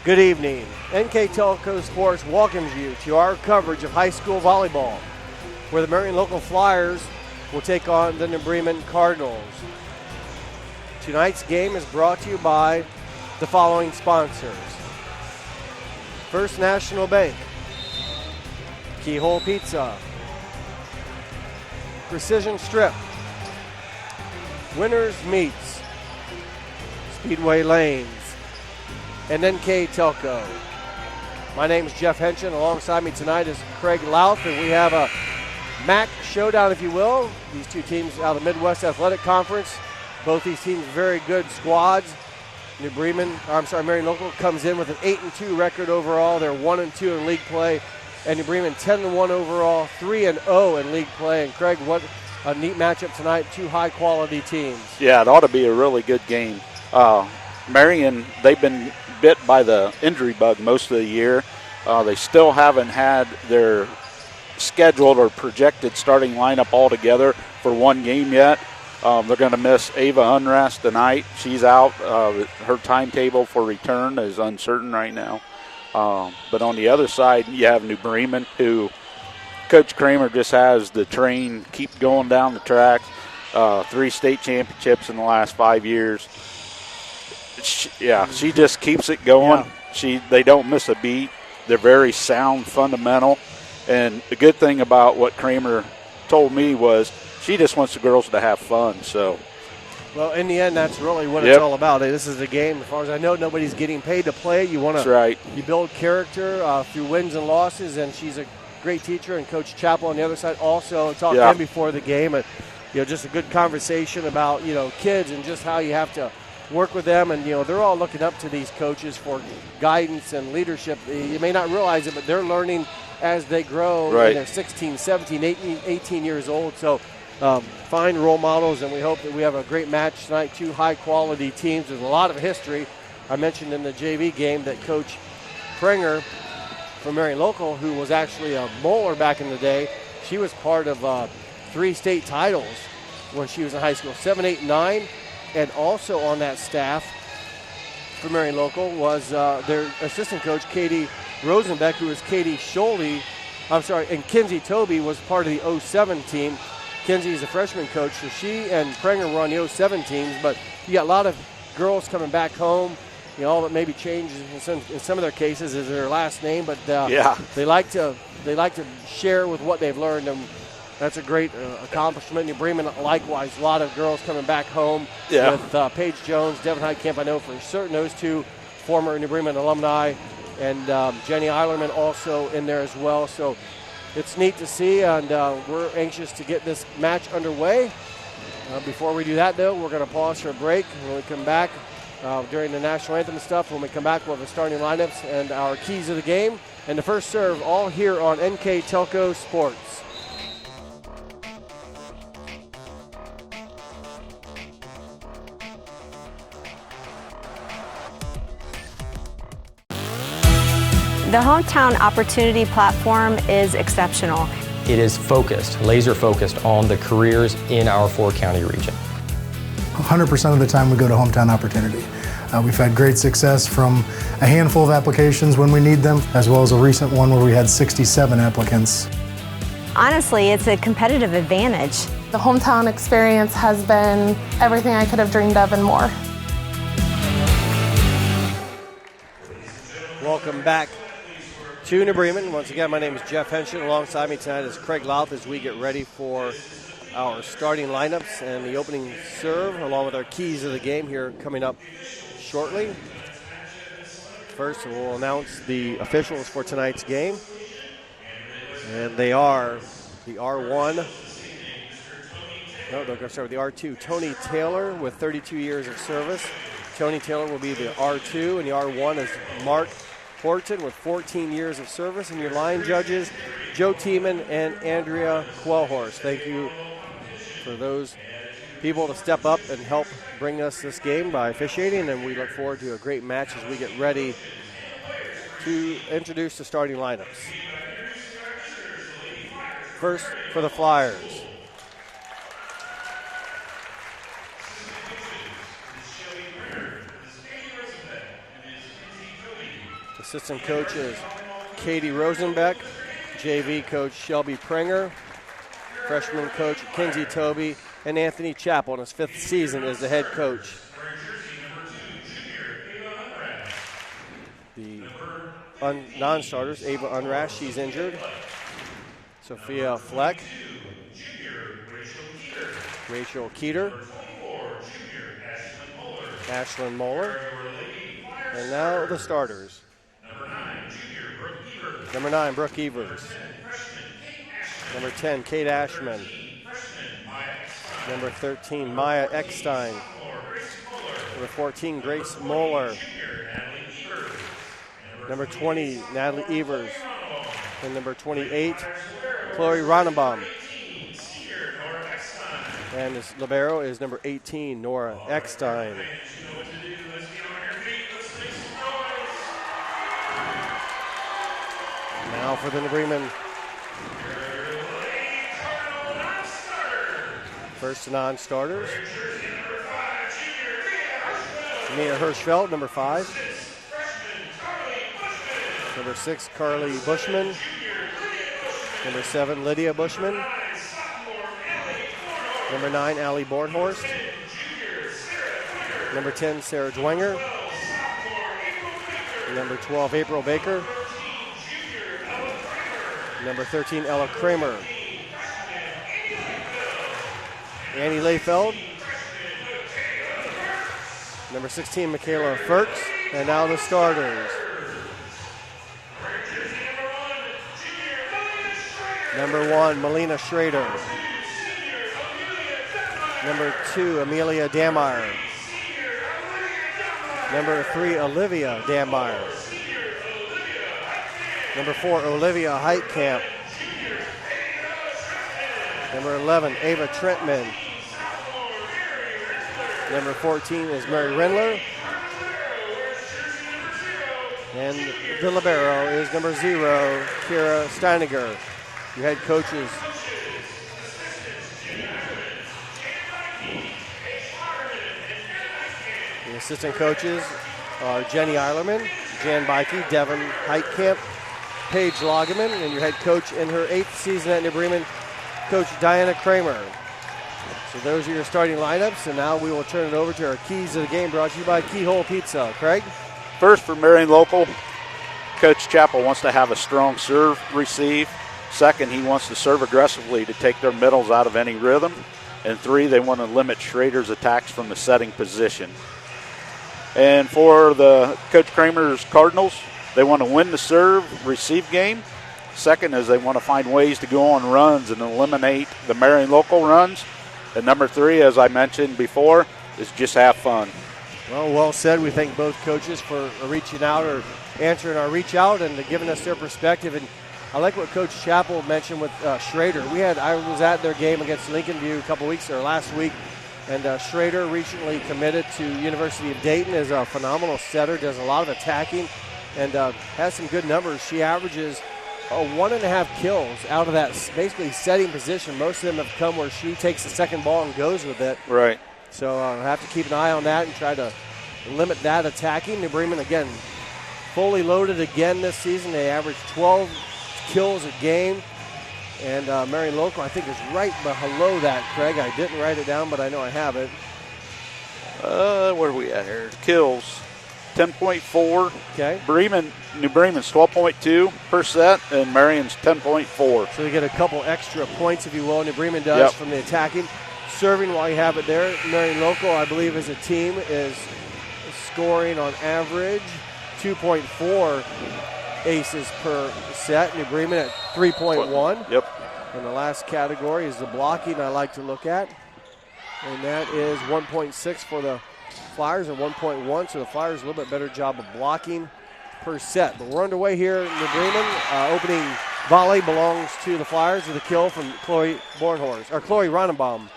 Good evening. NK Telco Sports welcomes you to our coverage of high school volleyball, where the Marion Local Flyers will take on the Bremen Cardinals. Tonight's game is brought to you by the following sponsors: First National Bank, Keyhole Pizza, Precision Strip, Winners Meats, Speedway Lanes, and NK Telco. My name is Jeff Henshin. Alongside me tonight is Craig Louth, and we have a MAC showdown, if you will. These two teams out of the Midwest Athletic Conference. Both these teams very good squads. Marion Local comes in with an 8-2 record overall. They're 1-2 in league play. And New Bremen 10-1 overall, 3-0 in league play. And Craig, what a neat matchup tonight. Two high-quality teams. Yeah, it ought to be a really good game. Marion, they've been bit by the injury bug most of the year. They still haven't had their scheduled or projected starting lineup all together for one game yet. They're going to miss Ava Unrest tonight. She's out. Her timetable for return is uncertain right now. But on the other side, you have New Bremen, who Coach Kramer just has the train keep going down the track. 3 state championships in the last 5 years. She just keeps it going. Yeah. They don't miss a beat. They're very sound, fundamental. And the good thing about what Kramer told me was she just wants the girls to have fun. So, well, in the end, that's really what it's all about. This is a game. As far as I know, nobody's getting paid to play. You want to. That's right. You build character through wins and losses, and she's a great teacher. And Coach Chappell on the other side also talked to him before the game, and just a good conversation about kids and just how you have to work with them. And they're all looking up to these coaches for guidance and leadership. You may not realize it, but they're learning as they grow. Right. And they're 16, 17, 18 years old. So fine role models, and we hope that we have a great match tonight. Two high-quality teams. There's a lot of history. I mentioned in the JV game that Coach Prenger from Marion Local, who was actually a bowler back in the day, she was part of 3 state titles when she was in high school, 7, 8, 9. And also on that staff for Marion Local was their assistant coach, Katie Rosenbeck, who was Katie Scholey. And Kinsey Toby was part of the 07 team. Kinsey's a freshman coach, so she and Prenger were on the 07 teams. But you got a lot of girls coming back home. All that maybe changes in some of their cases is their last name, but they like to share with what they've learned, and that's a great accomplishment. New Bremen, likewise, a lot of girls coming back home with Paige Jones, Devin Heitkamp. I know for certain those two former New Bremen alumni, and Jenny Eilerman also in there as well. So it's neat to see, and we're anxious to get this match underway. Before we do that, though, we're going to pause for a break. When we come back during the national anthem stuff, when we come back, we'll have the starting lineups and our keys of the game. And the first serve, all here on NK Telco Sports. The Hometown Opportunity Platform is exceptional. It is focused, laser focused on the careers in our 4-county region. 100% of the time we go to Hometown Opportunity. We've had great success from a handful of applications when we need them, as well as a recent one where we had 67 applicants. Honestly, it's a competitive advantage. The Hometown experience has been everything I could have dreamed of and more. Welcome back to New Bremen. Once again, my name is Jeff Henshin. Alongside me tonight is Craig Louth as we get ready for our starting lineups and the opening serve, along with our keys of the game here coming up shortly. First, we'll announce the officials for tonight's game. And they are the R1. No, they're going to start with the R2. Tony Taylor with 32 years of service. Tony Taylor will be the R2, and the R1 is Mark Horton with 14 years of service. And your line judges, Joe Tiemann and Andrea Quellhorst. Thank you for those people to step up and help bring us this game by officiating, and we look forward to a great match as we get ready to introduce the starting lineups. First for the Flyers. Assistant coach is Katie Rosenbeck. JV coach Shelby Prenger. Freshman coach Kinsey Toby. And Anthony Chappell in his 5th season as the head coach. The non-starters, Ava Unrash, she's injured. Sophia Fleck. Rachel Keeter. Ashlyn Moeller. And now the starters. Number 9, Brooke Evers. Number 10, Kate Ashman. Number 13, Maya Eckstein. Number 14, Grace Moeller. Number 20, Natalie Evers. And number 28, Chloe Ronnebaum. And his libero is number 18, Nora Eckstein. Now for the New Bremen first non-starters. Mia Hirschfeld, number 5. Number 6, Carly Bushman. Number 7, Lydia Bushman. Number 9, Allie Bornhorst. Number 10, Sarah Dwenger. Number 12, April Baker. Number 13, Ella Kramer. Annie Layfeld. Number 16, Michaela Ferks. And now the starters. Number 1, Melina Schrader. Number 2, Amelia Dameyer. Number 3, Olivia Dameyer. Number 4, Olivia Heitkamp. Number 11, Ava Trentman. Number 14 is Mary Rendler. And the libero is number 0, Kira Steiniger. Your head coaches. The assistant coaches are Jenny Eilerman, Jan Bikey, Devin Heitkamp, Paige Lageman, and your head coach in her 8th season at New Bremen, Coach Diana Kramer. So those are your starting lineups, and now we will turn it over to our keys of the game, brought to you by Keyhole Pizza. Craig? First, for Marion Local, Coach Chappell wants to have a strong serve receive. Second, he wants to serve aggressively to take their middles out of any rhythm. And 3, they want to limit Schrader's attacks from the setting position. And for the Coach Kramer's Cardinals, they want to win the serve receive game. Second is they want to find ways to go on runs and eliminate the Marion Local runs. And number 3, as I mentioned before, is just have fun. Well said. We thank both coaches for reaching out or answering our reach out and giving us their perspective. And I like what Coach Chappell mentioned with Schrader. I was at their game against Lincoln View last week, and Schrader recently committed to University of Dayton, is a phenomenal setter, does a lot of attacking, and has some good numbers. She averages 1.5 kills out of that basically setting position. Most of them have come where she takes the second ball and goes with it. Right. So I have to keep an eye on that and try to limit that attacking. New Bremen, again, fully loaded again this season. They average 12 kills a game. And Marion Local, I think, is right below that, Craig. I didn't write it down, but I know I have it. Where are we at here? Kills, 10.4. Okay. New Bremen's 12.2 per set, and Marion's 10.4. So you get a couple extra points, if you will. New Bremen does from the attacking. Serving, while you have it there, Marion Local, I believe, as a team, is scoring on average 2.4 aces per set. New Bremen at 3.1. Yep. And the last category is the blocking I like to look at. And that is 1.6 for the Flyers and 1.1. So the Flyers a little bit better job of blocking per set. But we're underway here in New Bremen. Opening volley belongs to the Flyers with a kill from Chloe Ronnebaum.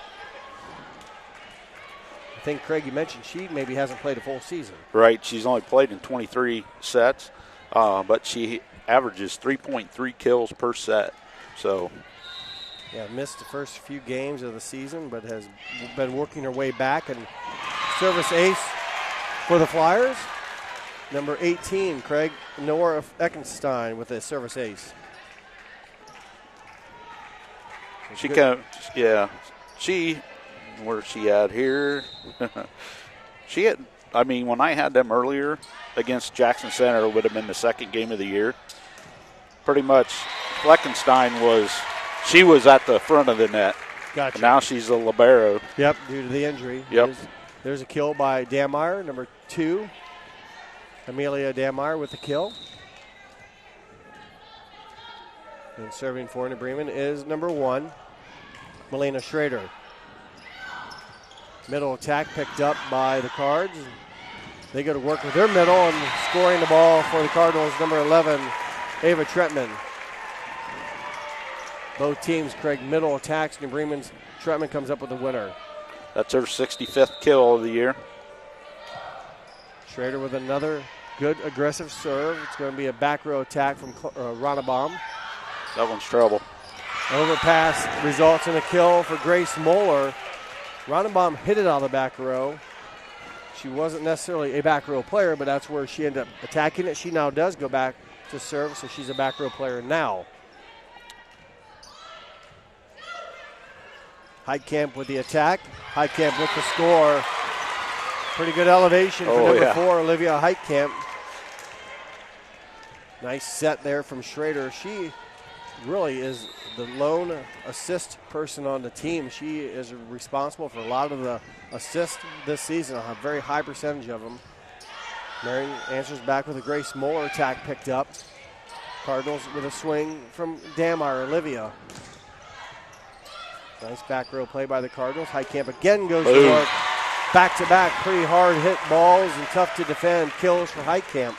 I think, Craig, you mentioned she maybe hasn't played a full season. Right. She's only played in 23 sets, but she averages 3.3 kills per set. So, yeah, missed the first few games of the season, but has been working her way back. And service ace for the Flyers. number 18, Craig Nora Eckenstein with a service ace. Where's she at here? When I had them earlier against Jackson Center, it would have been the second game of the year. Pretty much, Fleckenstein was at the front of the net. Gotcha. Now she's a libero. Yep, due to the injury. Yep. There's a kill by Dameyer, number 2. Amelia Dameyer with the kill. And serving for New Bremen is number 1, Melina Schrader. Middle attack picked up by the Cards. They go to work with their middle, and scoring the ball for the Cardinals, number 11, Ava Tretman. Both teams, Craig, middle attacks. New Bremen's Tretman comes up with the winner. That's her 65th kill of the year. Schrader with another good aggressive serve. It's going to be a back row attack from Ronnebaum. That one's trouble. Overpass results in a kill for Grace Moeller. Ronnebaum hit it out of the back row. She wasn't necessarily a back row player, but that's where she ended up attacking it. She now does go back to serve, so she's a back row player now. Heitkamp with the attack. Heitkamp with the score. Pretty good elevation for number 4, Olivia Heitkamp. Nice set there from Schrader. She really is the lone assist person on the team. She is responsible for a lot of the assists this season, a very high percentage of them. Marion answers back with a Grace Moeller attack picked up. Cardinals with a swing from Dameyer, Olivia. Nice back row play by the Cardinals. Heitkamp again goes to work. Back-to-back, pretty hard hit balls and tough to defend kills for Heitkamp.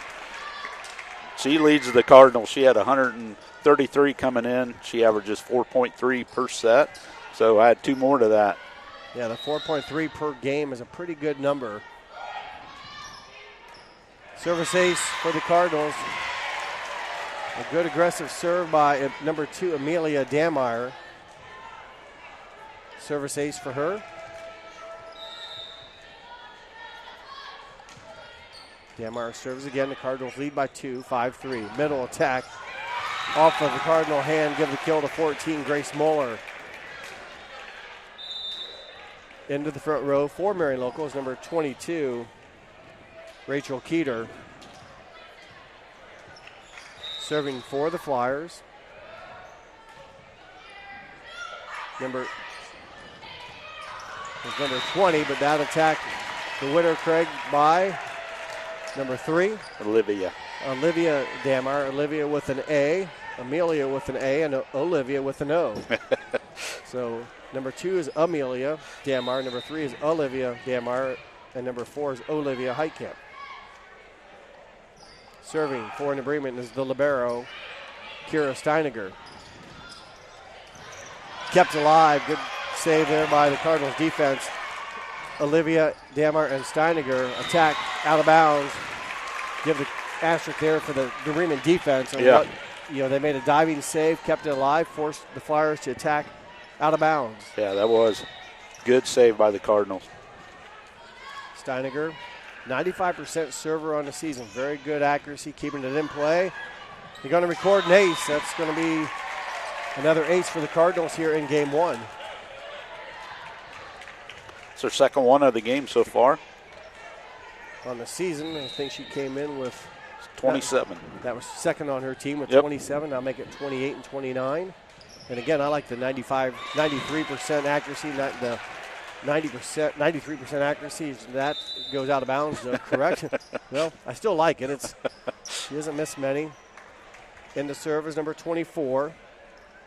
She leads the Cardinals. She had 133 coming in. She averages 4.3 per set. So I had 2 more to that. Yeah, the 4.3 per game is a pretty good number. Service ace for the Cardinals. A good aggressive serve by number 2, Amelia Dameyer. Service ace for her. Dameyer serves again. The Cardinals lead by 2, 5-3. Middle attack off of the Cardinal hand. Give the kill to 14, Grace Moeller. Into the front row for Marion Local is number 22, Rachel Keeter. Serving for the Flyers. Number 20, but that attack, the winner, Craig, by number 3. Olivia Dameyer. Olivia with an A, Amelia with an A, and Olivia with an O. So number 2 is Amelia Dameyer, number 3 is Olivia Dameyer, and number 4 is Olivia Heitkamp. Serving for New Bremen is the libero, Kira Steiniger. Kept alive, good save there by the Cardinals defense. Olivia Dameyer and Steiniger attack out of bounds. Give the asterisk there for the Bremen defense. Yeah. They made a diving save, kept it alive, forced the Flyers to attack out of bounds. Yeah, that was good save by the Cardinals. Steiniger, 95% server on the season. Very good accuracy, keeping it in play. They're going to record an ace. That's going to be another ace for the Cardinals here in game 1. It's her second one of the game so far. On the season, I think she came in with 27. That was second on her team with 27. I'll make it 28 and 29. And again, I like the 93% accuracy, not the 93% accuracy. That goes out of bounds, though, correct? Well, I still like it. She doesn't miss many. In the serve is number 24,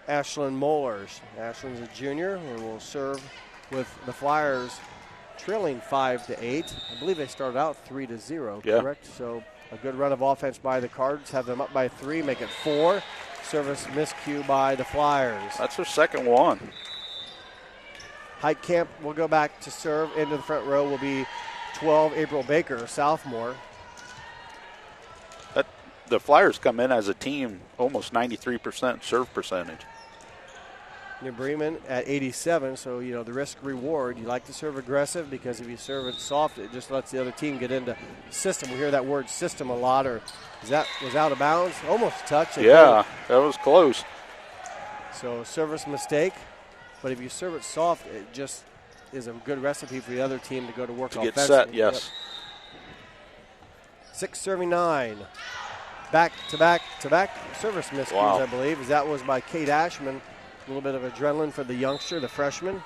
Ashlyn Mollers. Ashlyn's a junior and will serve with the Flyers trailing 5-8. I believe they started out 3-0, correct? So a good run of offense by the Cards. Have them up by 3, make it 4. Service miscue by the Flyers. That's her second one. Heitkamp will go back to serve. Into the front row will be 12, April Baker, a sophomore. The Flyers come in as a team almost 93% serve percentage. New Bremen at 87, so, you know, the risk reward. You like to serve aggressive because if you serve it soft, it just lets the other team get into system. We hear that word system a lot, or was out of bounds? Almost touched. Yeah, that was close. So service mistake, but if you serve it soft, it just is a good recipe for the other team to go to work offensively. Get set, yes. Yep. 6 serving 9. Back-to-back service miscues, wow. I believe, as that was by Kate Ashman. A little bit of adrenaline for the youngster, the freshman.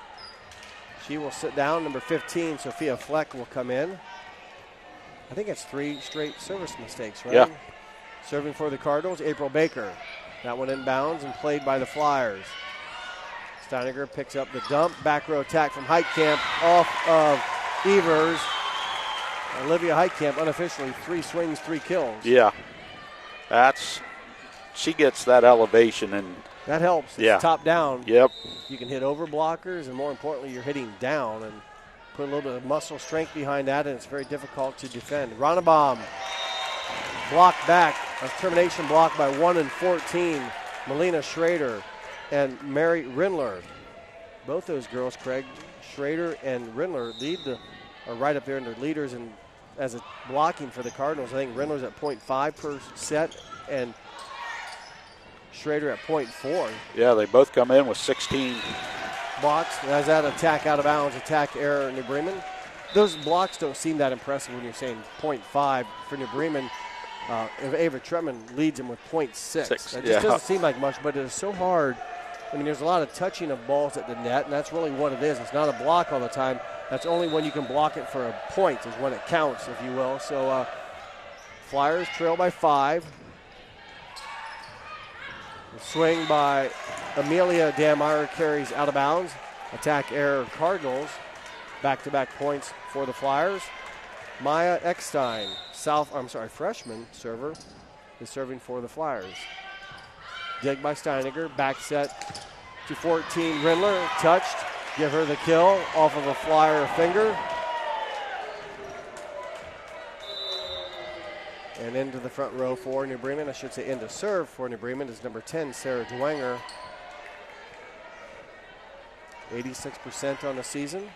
She will sit down. Number 15, Sophia Fleck, will come in. I think it's 3 straight service mistakes, right? Yeah. Serving for the Cardinals, April Baker. That one inbounds and played by the Flyers. Steiniger picks up the dump. Back row attack from Heitkamp off of Evers. Olivia Heitkamp unofficially 3 swings, 3 kills. Yeah. She gets that elevation, and that helps. It's top down. Yep. You can hit over blockers, and more importantly, you're hitting down and put a little bit of muscle strength behind that, and it's very difficult to defend. Ronnebaum blocked back. A termination block by 1 and 14. Melina Schrader and Mary Rindler. Both those girls, Craig, Schrader and Rindler, are right up there in their leaders, and as a blocking for the Cardinals. I think Rindler's at 0.5 per set, and Schrader at 0.4. Yeah, they both come in with 16 blocks. As that attack out of bounds, attack error, New Bremen. Those blocks don't seem that impressive when you're saying 0.5 for New Bremen. Ava Trutman leads him with 0.6. That just doesn't seem like much, but it is so hard. I mean, there's a lot of touching of balls at the net, and that's really what it is. It's not a block all the time. That's only when you can block it for a point is when it counts, if you will. So Flyers trail by 5. The swing by Amelia Dameyer carries out of bounds. Attack error Cardinals. Back-to-back points for the Flyers. Maya Eckstein, freshman server, is serving for the Flyers. Dig by Steiniger. Back set to 14. Rindler touched. Give her the kill off of a Flyer finger. And into the front row for New Bremen. I should say into serve for New Bremen is number 10, Sarah Dwenger. 86% on the season.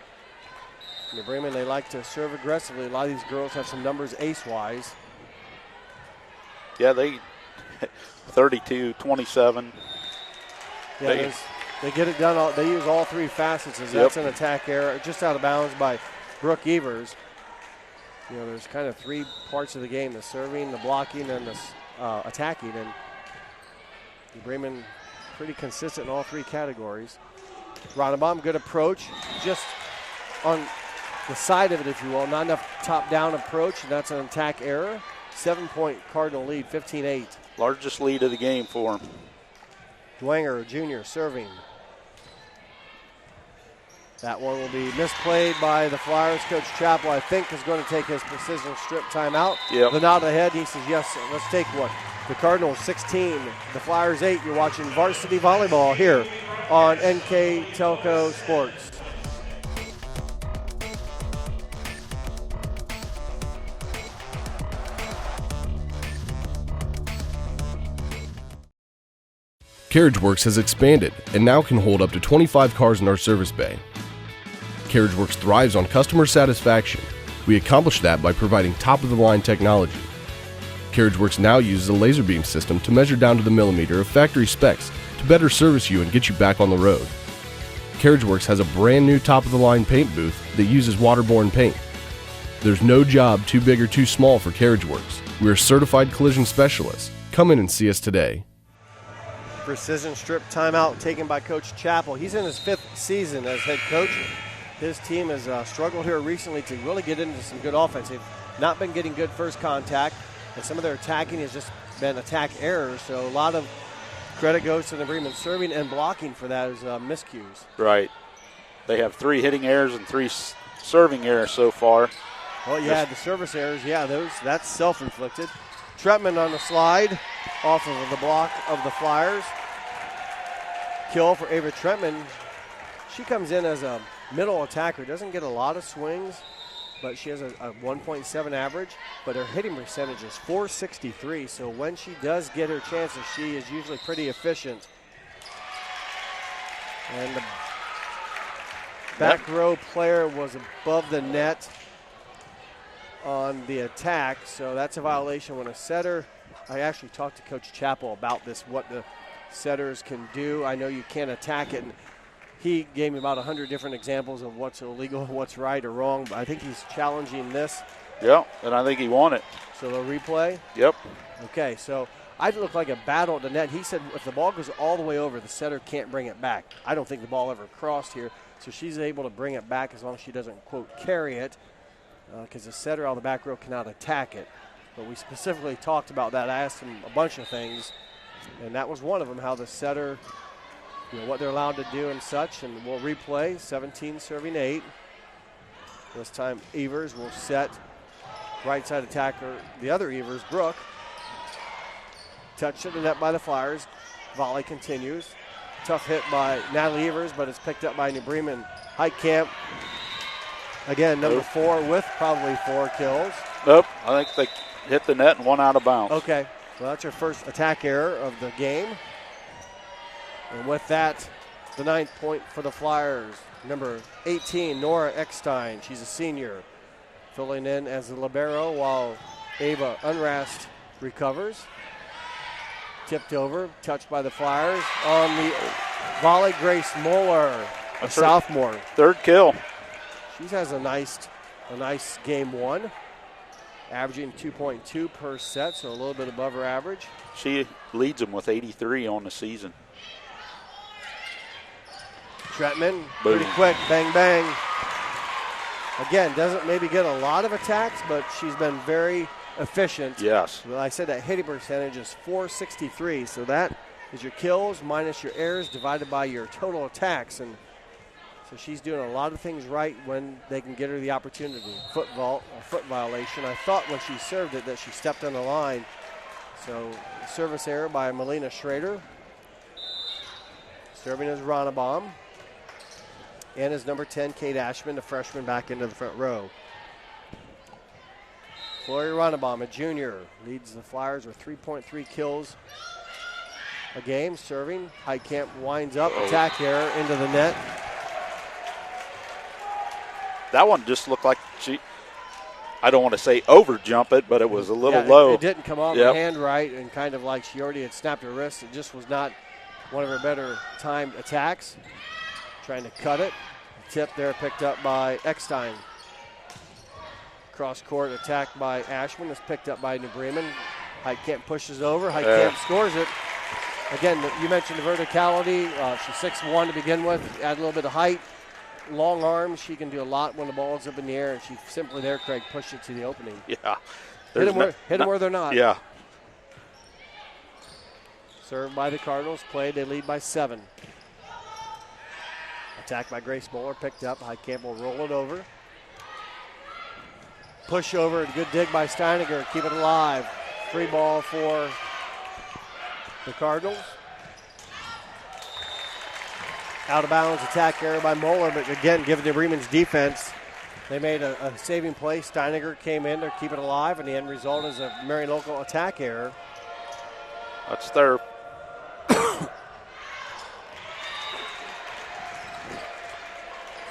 New Bremen, they like to serve aggressively. A lot of these girls have some numbers ace-wise. Yeah, they 32, 27. Yeah, they get it done. They use all 3 facets. That's an attack error, just out of bounds by Brooke Evers. You know, there's kind of 3 parts of the game: the serving, the blocking, and the attacking. And New Bremen pretty consistent in all 3 categories. Ronnebaum, good approach, just on the side of it, if you will. Not enough top-down approach, and that's an attack error. 7-point Cardinal lead, 15-8. Largest lead of the game for him. Dwenger, junior, serving. That one will be misplayed by the Flyers. Coach Chappell, I think, is going to take his precision strip timeout. Yep. The nod ahead, he says, yes, let's take one. The Cardinals 16, the Flyers 8. You're watching Varsity Volleyball here on NK Telco Sports. CarriageWorks has expanded and now can hold up to 25 cars in our service bay. CarriageWorks thrives on customer satisfaction. We accomplish that by providing top-of-the-line technology. CarriageWorks now uses a laser beam system to measure down to the millimeter of factory specs to better service you and get you back on the road. CarriageWorks has a brand new top-of-the-line paint booth that uses waterborne paint. There's no job too big or too small for CarriageWorks. We're certified collision specialists. Come in and see us today. Precision strip timeout taken by Coach Chappell. He's in his 5th season as head coach. His team has struggled here recently to really get into some good offense. They've not been getting good first contact, and some of their attacking has just been attack errors. So a lot of credit goes to the Bremen serving and blocking for those miscues. Right. They have 3 hitting errors and 3 serving errors so far. Well, yeah, the service errors, that's self-inflicted. Trutman on the slide off of the block of the Flyers. Kill for Ava Trutman. She comes in as a middle attacker, doesn't get a lot of swings, but she has a 1.7 average, but her hitting percentage is .463, so when she does get her chances, she is usually pretty efficient. And the back row player was above the net on the attack, so that's a violation when a setter. I actually talked to Coach Chappell about this, what the setters can do. I know you can't attack it, and he gave me about 100 different examples of what's illegal, what's right or wrong, but I think he's challenging this. Yeah, and I think he won it. So the replay? Yep. Okay, so I look like a battle at the net. He said if the ball goes all the way over, the setter can't bring it back. I don't think the ball ever crossed here, so she's able to bring it back as long as she doesn't, quote, carry it, because the setter on the back row cannot attack it. But we specifically talked about that. I asked him a bunch of things, and that was one of them, how the setter, what they're allowed to do and such. And we'll replay. 17 serving 8. This time Evers will set right side attacker, the other Evers, Brooke. Touched to the net by the Flyers. Volley continues. Tough hit by Natalie Evers, but it's picked up by New Bremen Heitkamp. Again, number 4 with probably 4 kills. Nope, I think they hit the net and one out of bounds. Okay, well, that's her first attack error of the game. And with that, the 9th point for the Flyers. Number 18, Nora Eckstein. She's a senior, filling in as the libero while Ava Unrast recovers. Tipped over, touched by the Flyers. On the volley, Grace Moeller, a sophomore. 3rd kill. She has a nice game 1, averaging 2.2 per set, so a little bit above her average. She leads them with 83 on the season. Tretman, pretty quick, bang, bang. Again, doesn't maybe get a lot of attacks, but she's been very efficient. Yes. Well, I said that hitting percentage is .463, so that is your kills minus your errors divided by your total attacks. And so she's doing a lot of things right when they can get her the opportunity. Foot violation. I thought when she served it that she stepped on the line. So service error by Melina Schrader. Serving is Ronnebaum. And is number 10, Kate Ashman, the freshman, back into the front row. Chloe Ronnebaum, a junior, leads the Flyers with 3.3 kills a game. Serving, Heitkamp winds up, attack error into the net. That one just looked like I don't want to say over jump it, but it was a little low. It didn't come off her hand right, and kind of like she already had snapped her wrist. It just was not one of her better timed attacks. Trying to cut it. Tip there picked up by Eckstein. Cross court attack by Ashman is picked up by New Bremen. Heitkamp pushes over. Heitkamp scores it. Again, you mentioned the verticality. She's 6'1" to begin with. Add a little bit of height. Long arms. She can do a lot when the ball is up in the air, and she simply there, Craig, pushed it to the opening. Yeah. Hit them where they're not. Yeah. Served by the Cardinals. Played. They lead by 7. Attack by Grace Moeller, picked up. Heitkamp will roll it over. Push over, good dig by Steiniger, keep it alive. Free ball for the Cardinals. Out of bounds, attack error by Moeller, but again, given the Bremen's defense, they made a saving play. Steiniger came in to keep it alive, and the end result is a Marion Local attack error. That's their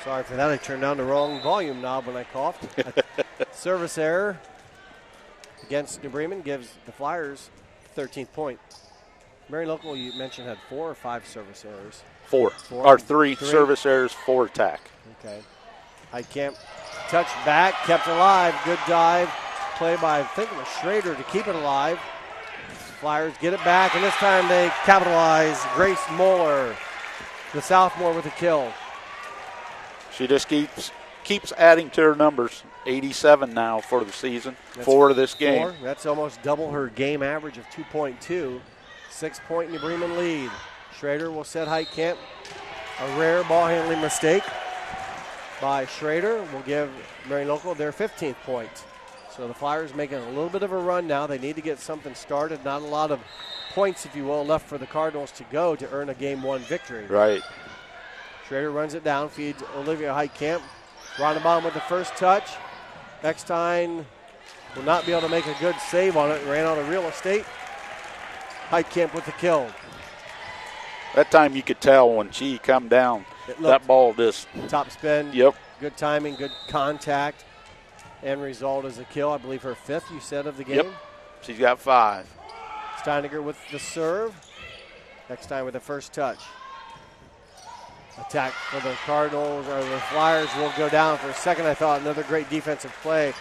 Sorry for that. I turned down the wrong volume knob when I coughed. Service error against New Bremen gives the Flyers 13th point. Marion Local, you mentioned, had 4 or 5 service errors. 4. Or 3 service errors, 4 attack. Okay. Heitkamp touched back, kept it alive. Good dive. Play by, I think it was Schrader to keep it alive. Flyers get it back, and this time they capitalize. Grace Moeller, the sophomore, with a kill. She just keeps adding to her numbers. 87 now for the season, for this game. 4. That's almost double her game average of 2.2. 6-point New Bremen lead. Schrader will set Heitkamp. A rare ball handling mistake by Schrader will give Marion Local their 15th point. So the Flyers making a little bit of a run now. They need to get something started. Not a lot of points, if you will, left for the Cardinals to go to earn a Game 1 victory. Right. Schrader runs it down, feeds Olivia Heitkamp. Ronnebaum with the first touch. Eckstein will not be able to make a good save on it. Ran out of real estate. Heitkamp with the kill. That time you could tell when she come down, that ball just. Top spin. Yep. Good timing, good contact. End result is a kill. I believe her 5th, you said, of the game. Yep. She's got 5. Steininger with the serve. Next time with the first touch. Attack for the Cardinals, or the Flyers will go down for a second. I thought another great defensive play.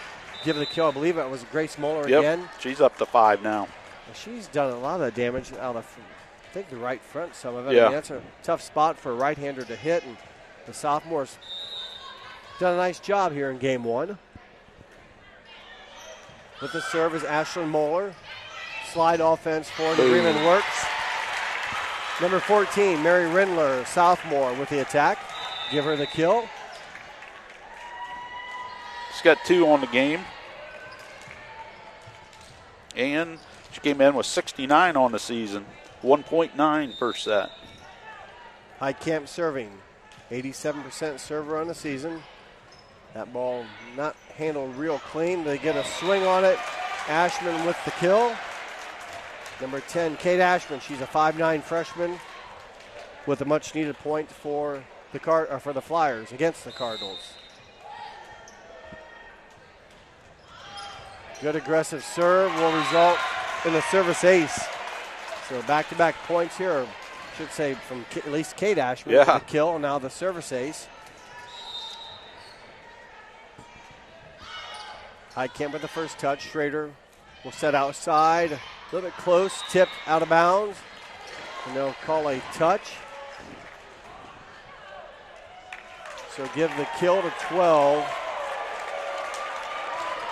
Give the kill. I believe it was Grace Moeller again. She's up to 5 now. She's done a lot of that damage out of, I think, the right front, some of it. Yeah. I mean, that's a tough spot for a right-hander to hit, and the sophomore's done a nice job here in game 1. With the serve is Ashlyn Moeller. Slide offense for the Bremen works. Number 14, Mary Rindler, sophomore, with the attack. Give her the kill. She's got 2 on the game. And she came in with 69 on the season, 1.9 per set. High Camp serving, 87% server on the season. That ball not handled real clean. They get a swing on it. Ashman with the kill. Number 10, Kate Ashman. She's a 5'9" freshman with a much-needed point for the Flyers against the Cardinals. Good aggressive serve will result in a service ace. So back-to-back points here. I should say from at least Kate Ashman with the kill, and now the service ace. High Camp with the first touch. Schrader will set outside. A little bit close, tipped out of bounds. And they'll call a touch. So give the kill to 12.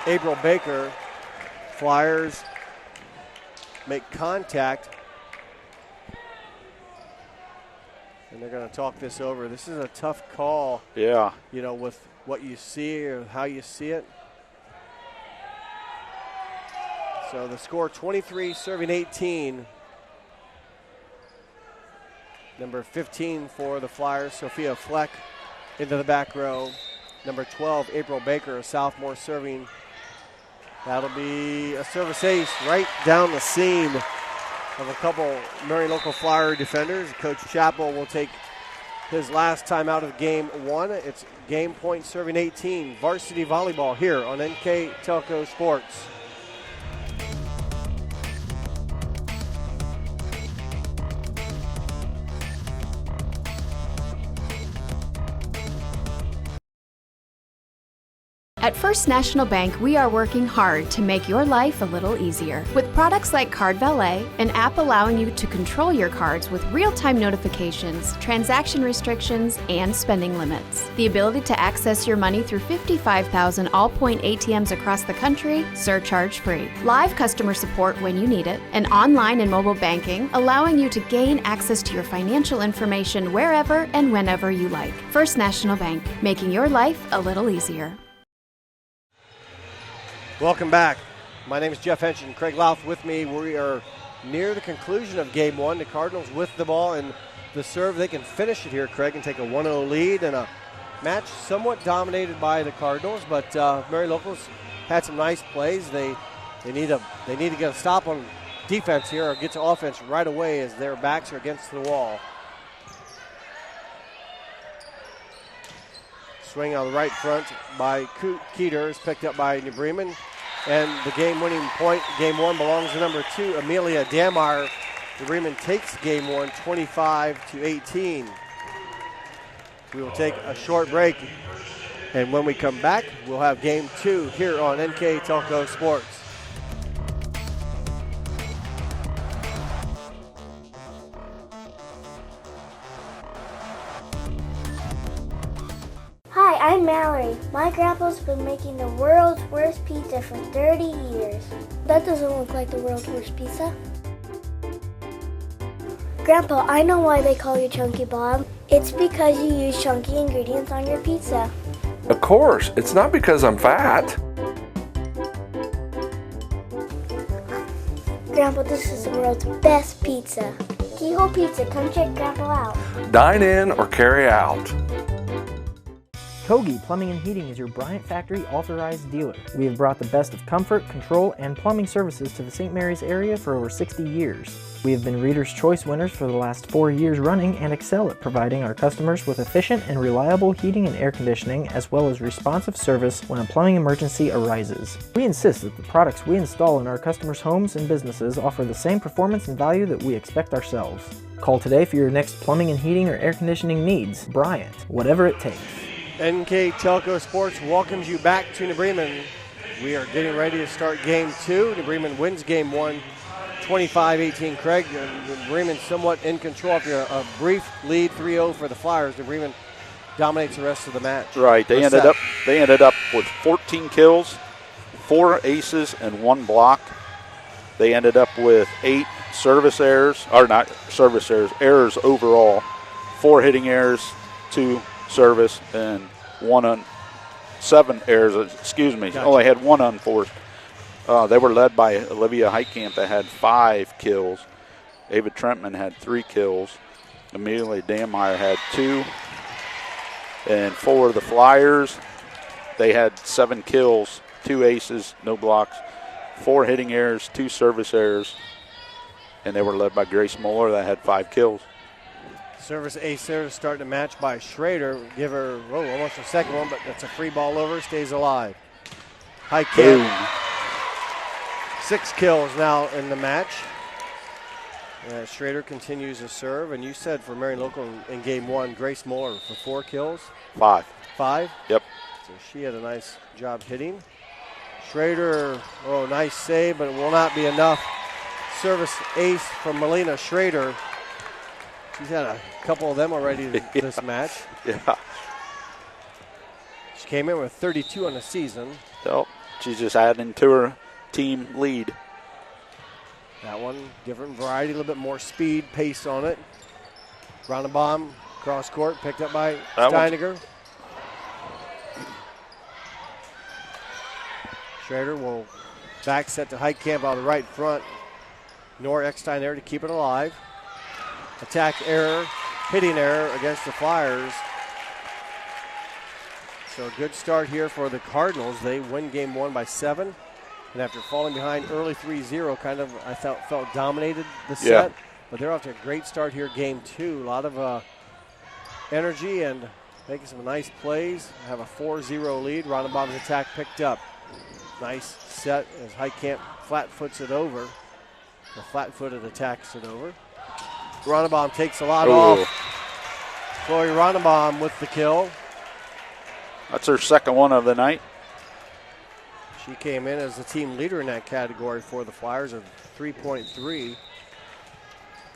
April Baker. Flyers make contact. And they're going to talk this over. This is a tough call. Yeah. You know, with what you see or how you see it. So the score 23, serving 18. Number 15 for the Flyers, Sophia Fleck into the back row. Number 12, April Baker, a sophomore, serving. That'll be a service ace right down the seam of a couple Marion Local Flyer defenders. Coach Chappell will take his last time out of game 1. It's game point, serving 18. Varsity Volleyball here on NK Telco Sports. At First National Bank, we are working hard to make your life a little easier. With products like Card Valet, an app allowing you to control your cards with real-time notifications, transaction restrictions, and spending limits. The ability to access your money through 55,000 all-point ATMs across the country, surcharge-free. Live customer support when you need it. And online and mobile banking, allowing you to gain access to your financial information wherever and whenever you like. First National Bank, making your life a little easier. Welcome back. My name is Jeff Henson. Craig Louth with me. We are near the conclusion of game 1. The Cardinals with the ball and the serve. They can finish it here, Craig, and take a 1-0 lead in a match somewhat dominated by the Cardinals, but Marion Locals had some nice plays. They need to get a stop on defense here or get to offense right away as their backs are against the wall. Swing on the right front by Keeter is picked up by New Bremen. And the game-winning point, game 1, belongs to number 2, Amelia Dameyer. New Bremen takes game 1, 25-18. We will take a short break. And when we come back, we'll have game 2 here on NK Telco Sports. Hi, I'm Mallory. My grandpa's been making the world's worst pizza for 30 years. That doesn't look like the world's worst pizza. Grandpa, I know why they call you Chunky Bob. It's because you use chunky ingredients on your pizza. Of course, it's not because I'm fat. Grandpa, this is the world's best pizza. Keyhole Pizza, come check Grandpa out. Dine in or carry out. Kogi Plumbing and Heating is your Bryant Factory authorized dealer. We have brought the best of comfort, control, and plumbing services to the St. Mary's area for over 60 years. We have been Reader's Choice winners for the last 4 years running and excel at providing our customers with efficient and reliable heating and air conditioning, as well as responsive service when a plumbing emergency arises. We insist that the products we install in our customers' homes and businesses offer the same performance and value that we expect ourselves. Call today for your next plumbing and heating or air conditioning needs. Bryant, whatever it takes. NK Telco Sports welcomes you back to New Bremen. We are getting ready to start game 2. New Bremen wins game 1, 25-18. Craig, New Bremen somewhat in control after a brief lead, 3-0 for the Flyers. New Bremen dominates the rest of the match. Right. They ended up with 14 kills, 4 aces, and 1 block. They ended up with 8 service errors, or not service errors, errors overall. 4 hitting errors, 2 service, and 7 errors, Gotcha. Only had 1 unforced. They were led by Olivia Heitkamp that had 5 kills. Ava Trentman had 3 kills. Amelia Dameyer had 2. And for the Flyers, they had 7 kills, 2 aces, no blocks, 4 hitting errors, 2 service errors. And they were led by Grace Muller that had 5 kills. Service ace there starting to match by Schrader. Give her almost a second one, but that's a free ball over. Stays alive. Heitkamp. 6 kills now in the match. Schrader continues to serve. And you said for Marion Local in game 1, Grace Muller for 4 kills. 5. 5? Yep. So she had a nice job hitting. Schrader, nice save, but it will not be enough. Service ace from Melina Schrader. She's had a couple of them already this match. Yeah. She came in with 32 on the season. So she's just adding to her team lead. That one, different variety, a little bit more speed, pace on it. Ronenbaum, cross court, picked up by Steiniger. Schrader will back set to Heitkamp on the right front. Nora Eckstein there to keep it alive. Attack error, hitting error against the Flyers. So a good start here for the Cardinals. They win game 1 by 7. And after falling behind early 3-0, I felt dominated the set. But they're off to a great start here, game 2. A lot of energy and making some nice plays. Have a 4-0 lead. Ronenbaum's attack picked up. Nice set as Heitkamp flat-foots it over. The flat-footed attacks it over. Ronenbaum takes a lot off. Chloe Ronenbaum with the kill. That's her second one of the night. She came in as the team leader in that category for the Flyers of 3.3.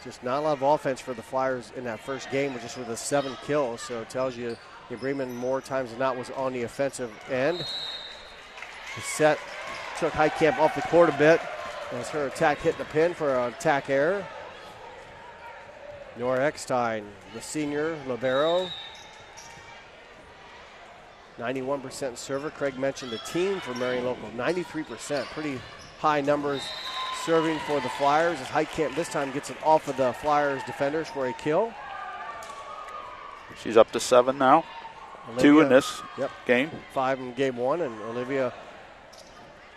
Just not a lot of offense for the Flyers in that first game, just with a 7 kills. So it tells you the Bremen more times than not was on the offensive end. The set took Heitkamp off the court a bit as her attack hit the pin for an attack error. Nora Eckstein, the senior libero. 91% server. Craig mentioned the team for Marion Local, 93%. Pretty high numbers serving for the Flyers as Heitkamp this time gets it off of the Flyers defenders for a kill. She's up to 7 now. Olivia, 2 in this game. 5 in game 1, and Olivia,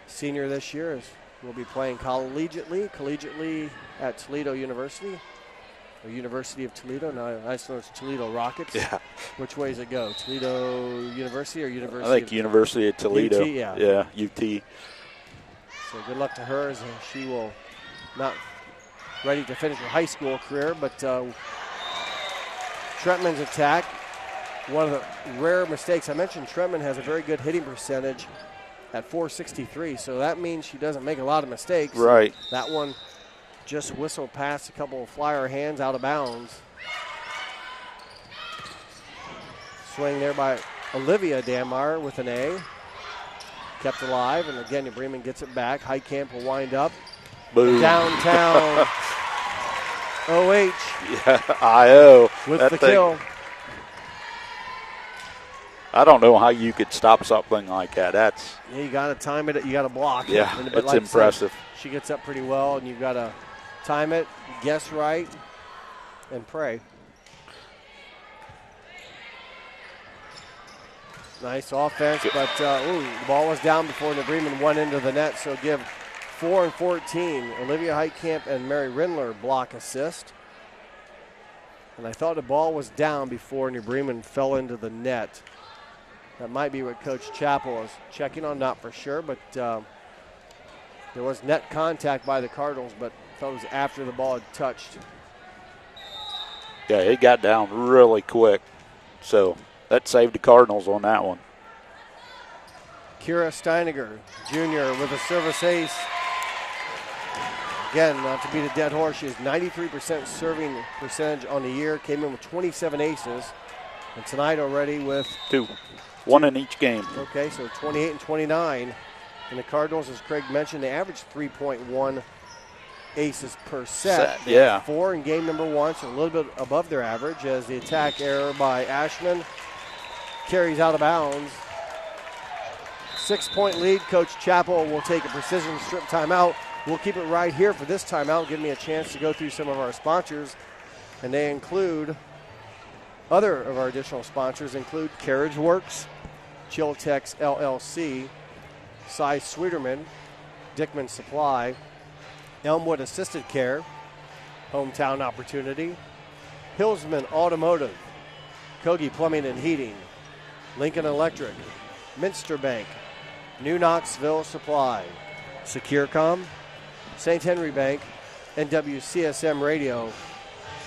senior this year, will be playing collegiately at Toledo University. Or University of Toledo. Now I just know it's Toledo Rockets. Yeah. Which way does it go? Toledo University or University? I think University of Toledo. UT, yeah. Yeah, UT. So good luck to her as she will not ready to finish her high school career. But Trentman's attack, one of the rare mistakes. I mentioned Trentman has a very good hitting percentage at .463. So that means she doesn't make a lot of mistakes. Right. That one just whistled past a couple of Flyer hands out of bounds. Swing there by Olivia Dameyer with an A. Kept alive, and again, Bremen gets it back. Heitkamp will wind up. Boom. Downtown OH. Yeah, I.O. With the kill. I don't know how you could stop something like that. That's you got to time it. You got to block. Yeah, and, it's impressive. She gets up pretty well, and you've got to time it, guess right, and pray. Nice offense, but the ball was down before New Bremen went into the net, so give 4 and 14. Olivia Heitkamp and Mary Rindler block assist. And I thought the ball was down before New Bremen fell into the net. That might be what Coach Chappell is checking on, not for sure, but there was net contact by the Cardinals, but I thought it was after the ball had touched. Yeah, it got down really quick, so that saved the Cardinals on that one. Kira Steiniger, Jr. with a service ace. Again, not to beat a dead horse, she has 93% serving percentage on the year, came in with 27 aces, and tonight already with 2. 1 in each game. Okay, so 28 and 29. And the Cardinals, as Craig mentioned, they average 3.1 aces per set. They yeah. had 4 in game number 1, so a little bit above their average as the attack error by Ashman carries out of bounds. 6-point lead. Coach Chappell will take a precision strip timeout. We'll keep it right here for this timeout, give me a chance to go through some of our sponsors. And they include, other of our additional sponsors include Carriage Works, Chiltex LLC, Cy Sweeterman, Dickman Supply, Elmwood Assisted Care, Hometown Opportunity, Hillsman Automotive, Kogi Plumbing and Heating, Lincoln Electric, Minster Bank, New Knoxville Supply, Securcom, St. Henry Bank, and WCSM Radio.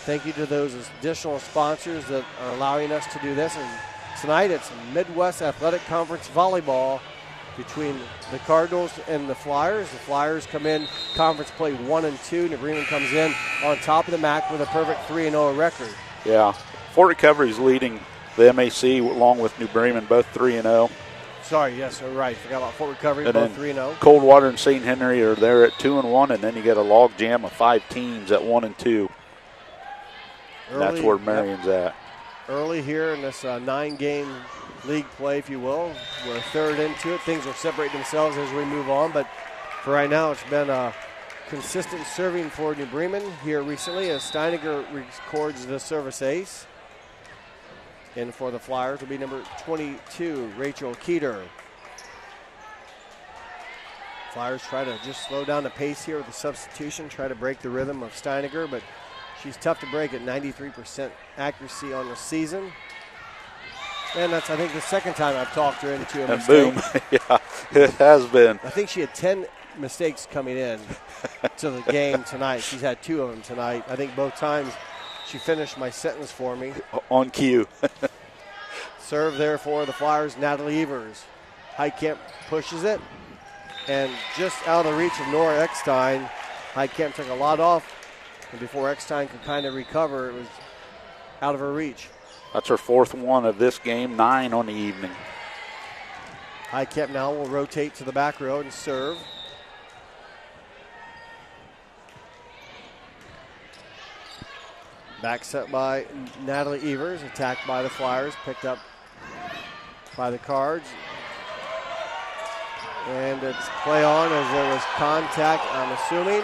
Thank you to those additional sponsors that are allowing us to do this. And tonight it's Midwest Athletic Conference Volleyball between the Cardinals and the Flyers. The Flyers come in conference play 1 and 2. New Bremen comes in on top of the MAC with a perfect 3-0 record. Yeah, Fort Recovery's leading the MAC along with New Bremen, both 3-0. Sorry, yes, you're right. Forgot about Fort Recovery, And both then 3-0. Coldwater and St. Henry are there at 2-1, and then you get a log jam of 5 teams at 1 and 2. That's where Marion's at. Early here in this 9-game league play, if you will. We're third into it. Things will separate themselves as we move on, but for right now it's been a consistent serving for New Bremen here recently as Steiniger records the service ace. And for the Flyers will be number 22, Rachel Keeter. Flyers try to just slow down the pace here with the substitution, try to break the rhythm of Steiniger, but she's tough to break at 93% accuracy on the season. And that's, I think, the second time I've talked her into a mistake. Boom. Yeah, it has been. I think she had 10 mistakes coming in to the game tonight. She's had 2 of them tonight. I think both times she finished my sentence for me. On cue. Serve there for the Flyers, Natalie Evers. Heitkamp pushes it. And just out of the reach of Nora Eckstein, Heitkamp took a lot off. And before Eckstein could kind of recover, it was out of her reach. That's her 4th one of this game, 9 on the evening. Heitkamp now will rotate to the back row and serve. Back set by Natalie Evers, attacked by the Flyers, picked up by the Cards. And it's play on as there was contact, I'm assuming.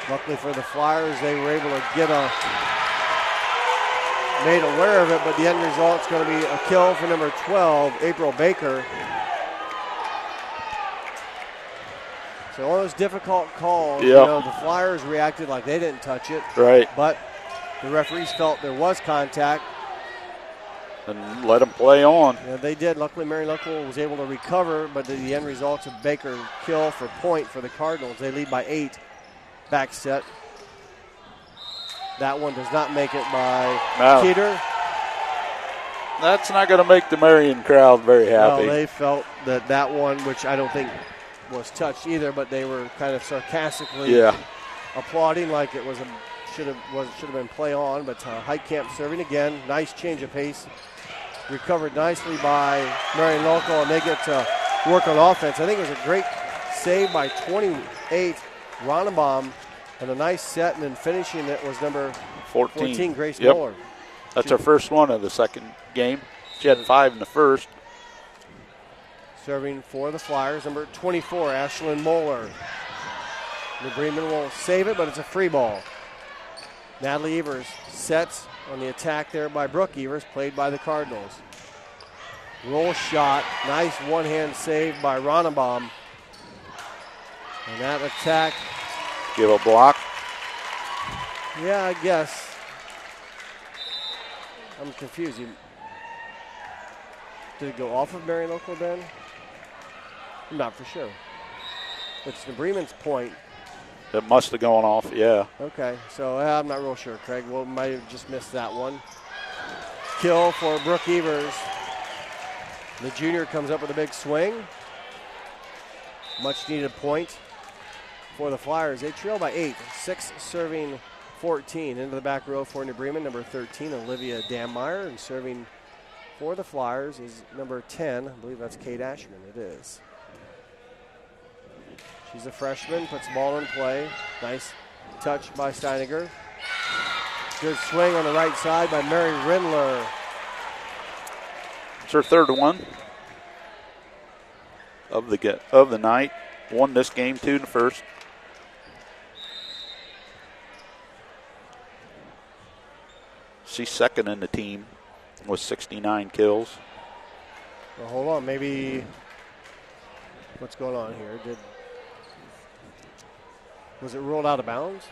Luckily for the Flyers, they were able to get made aware of it, but the end result is going to be a kill for number 12, April Baker. So one of those difficult calls. Yep. You know, the Flyers reacted like they didn't touch it. Right. But the referees felt there was contact. And let them play on. Yeah, they did. Luckily, Marion Local was able to recover, but the end results of Baker kill for point for the Cardinals. They lead by 8. Back set. That one does not make it by Keeter. That's not going to make the Marion crowd very happy. Well, they felt that one, which I don't think was touched either, but they were kind of sarcastically applauding like it was should have been play on. But Heitkamp serving again. Nice change of pace. Recovered nicely by Marion Local, and they get to work on offense. I think it was a great save by 28 Ronnebaum, and a nice set, and then finishing it was number 14 Grace Muller. That's her first one of the second game. She had 5 in the first. Serving for the Flyers, number 24, Ashlyn Moeller. New Bremen will save it, but it's a free ball. Natalie Evers sets, on the attack there by Brooke Evers, played by the Cardinals. Roll shot, nice one-hand save by Ronnebaum. And that attack. Give a block. Yeah, I guess. I'm confused. Did it go off of Marion Local then? I'm not for sure. It's the Bremen's point. It must have gone off, yeah. Okay, so I'm not real sure, Craig. We might have just missed that one. Kill for Brooke Evers. The junior comes up with a big swing. Much needed point for the Flyers. They trail by 8, 6 serving 14. Into the back row for New Bremen, number 13, Olivia Dammeyer. And serving for the Flyers is number 10. I believe that's Kate Ashman. It is. She's a freshman, puts the ball in play. Nice touch by Steiniger. Good swing on the right side by Mary Rindler. It's her third one of the night. Won this game 2 in the first. She's second in the team with 69 kills. Well, hold on, maybe what's going on here? Was it ruled out of bounds?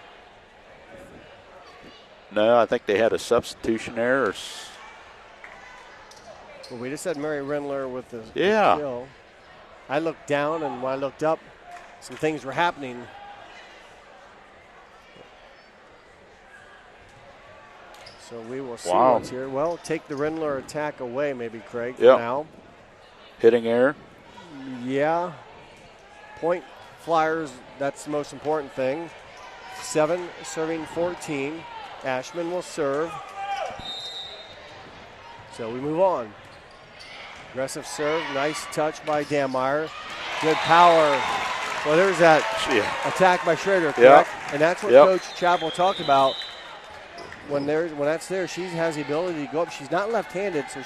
No, I think they had a substitution error. Well, we just had Mary Rindler with the kill. I looked down, and when I looked up, some things were happening. So we will see what's here. Well, take the Rindler attack away, maybe, Craig, now. Hitting error. Yeah. Point Flyers, that's the most important thing. 7 serving 14. Ashman will serve. So we move on. Aggressive serve, nice touch by Dammeyer. Good power. Well, there's that attack by Schrader, correct? And that's what Coach Chappell talked about. When that's there, she has the ability to go up. She's not left-handed, so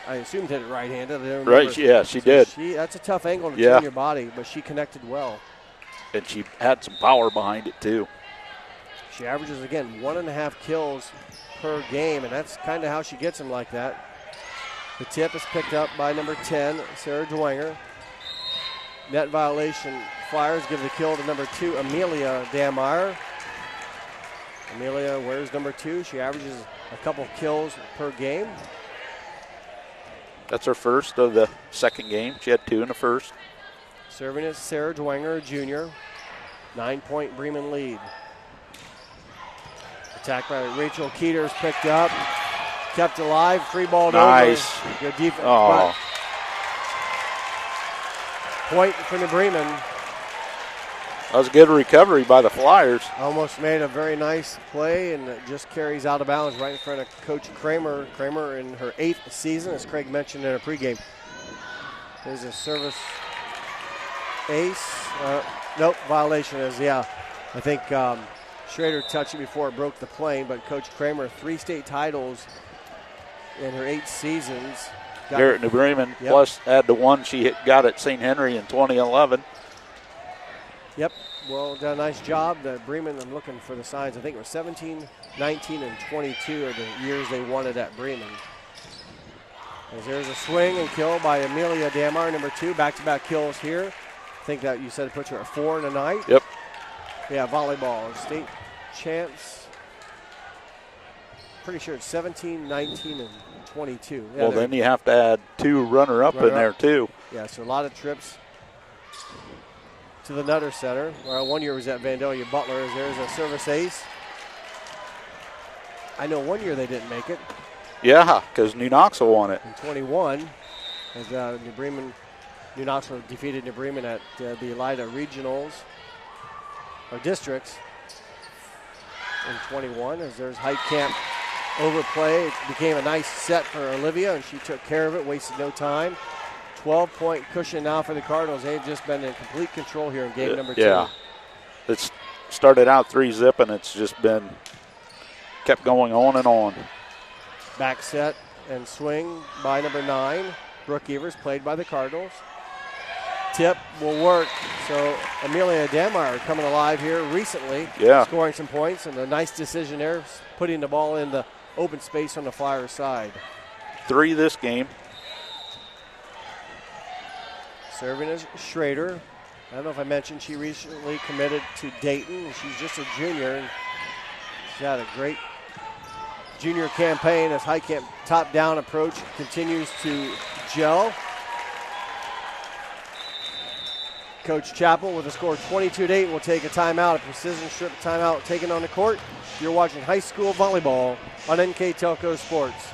I assumed hit it right-handed. Right, she did. That's a tough angle to turn your body, but she connected well. And she had some power behind it, too. She averages, again, 1.5 kills per game, and that's kind of how she gets them like that. The tip is picked up by number 10, Sarah Dwenger. Net violation, Flyers give the kill to number 2, Amelia Dammeyer. Amelia wears number 2. She averages a couple kills per game. That's her first of the second game. She had 2 in the first. Serving is Sarah Dwenger, junior. 9-point Bremen lead. Attack by Rachel Keeters, picked up. Kept alive, free balled over. Good defense. Oh. Point for New Bremen. That was a good recovery by the Flyers. Almost made a very nice play, and it just carries out of bounds right in front of Coach Kramer. Kramer in her 8th season, as Craig mentioned in a pregame. There's a service ace. Nope, violation is, I think Schrader touched it before it broke the plane, but Coach Kramer, 3 state titles in her 8 seasons. Here at New Bremen, plus add the one she got at St. Henry in 2011. Yep, well done, nice job. The Bremen, I'm looking for the signs. I think it was 17, 19, and 22 are the years they won it at Bremen. As there's a swing and kill by Amelia Dammeyer, number 2. Back-to-back kills here. I think that you said it puts her at 4 tonight. Yep. Yeah, volleyball, state champs. Pretty sure it's 17, 19, and 22. Yeah, well, then you have to add 2 runner-up in there, too. Yeah, so a lot of trips to the Nutter Center. Well, one year was at Vandalia Butler. There's a service ace. I know one year they didn't make it. Yeah, because New Knoxville won it. In 21, as New Knoxville defeated New Bremen at the Elida Regionals, or districts, in 21, as there's Heitkamp overplay. It became a nice set for Olivia, and she took care of it, wasted no time. 12-point cushion now for the Cardinals. They've just been in complete control here in game number 2. Yeah, it's started out 3-zip, and it's just been kept going on and on. Back set and swing by number 9, Brooke Evers, played by the Cardinals. Tip will work. So Amelia Dammeyer coming alive here recently, scoring some points, and a nice decision there, putting the ball in the open space on the Flyer side. 3 this game. Serving is Schrader. I don't know if I mentioned she recently committed to Dayton. She's just a junior, and she's had a great junior campaign as Heitkamp top-down approach continues to gel. Coach Chappell with a score 22-8 will take a timeout, a precision strip timeout taken on the court. You're watching high school volleyball on NK Telco Sports.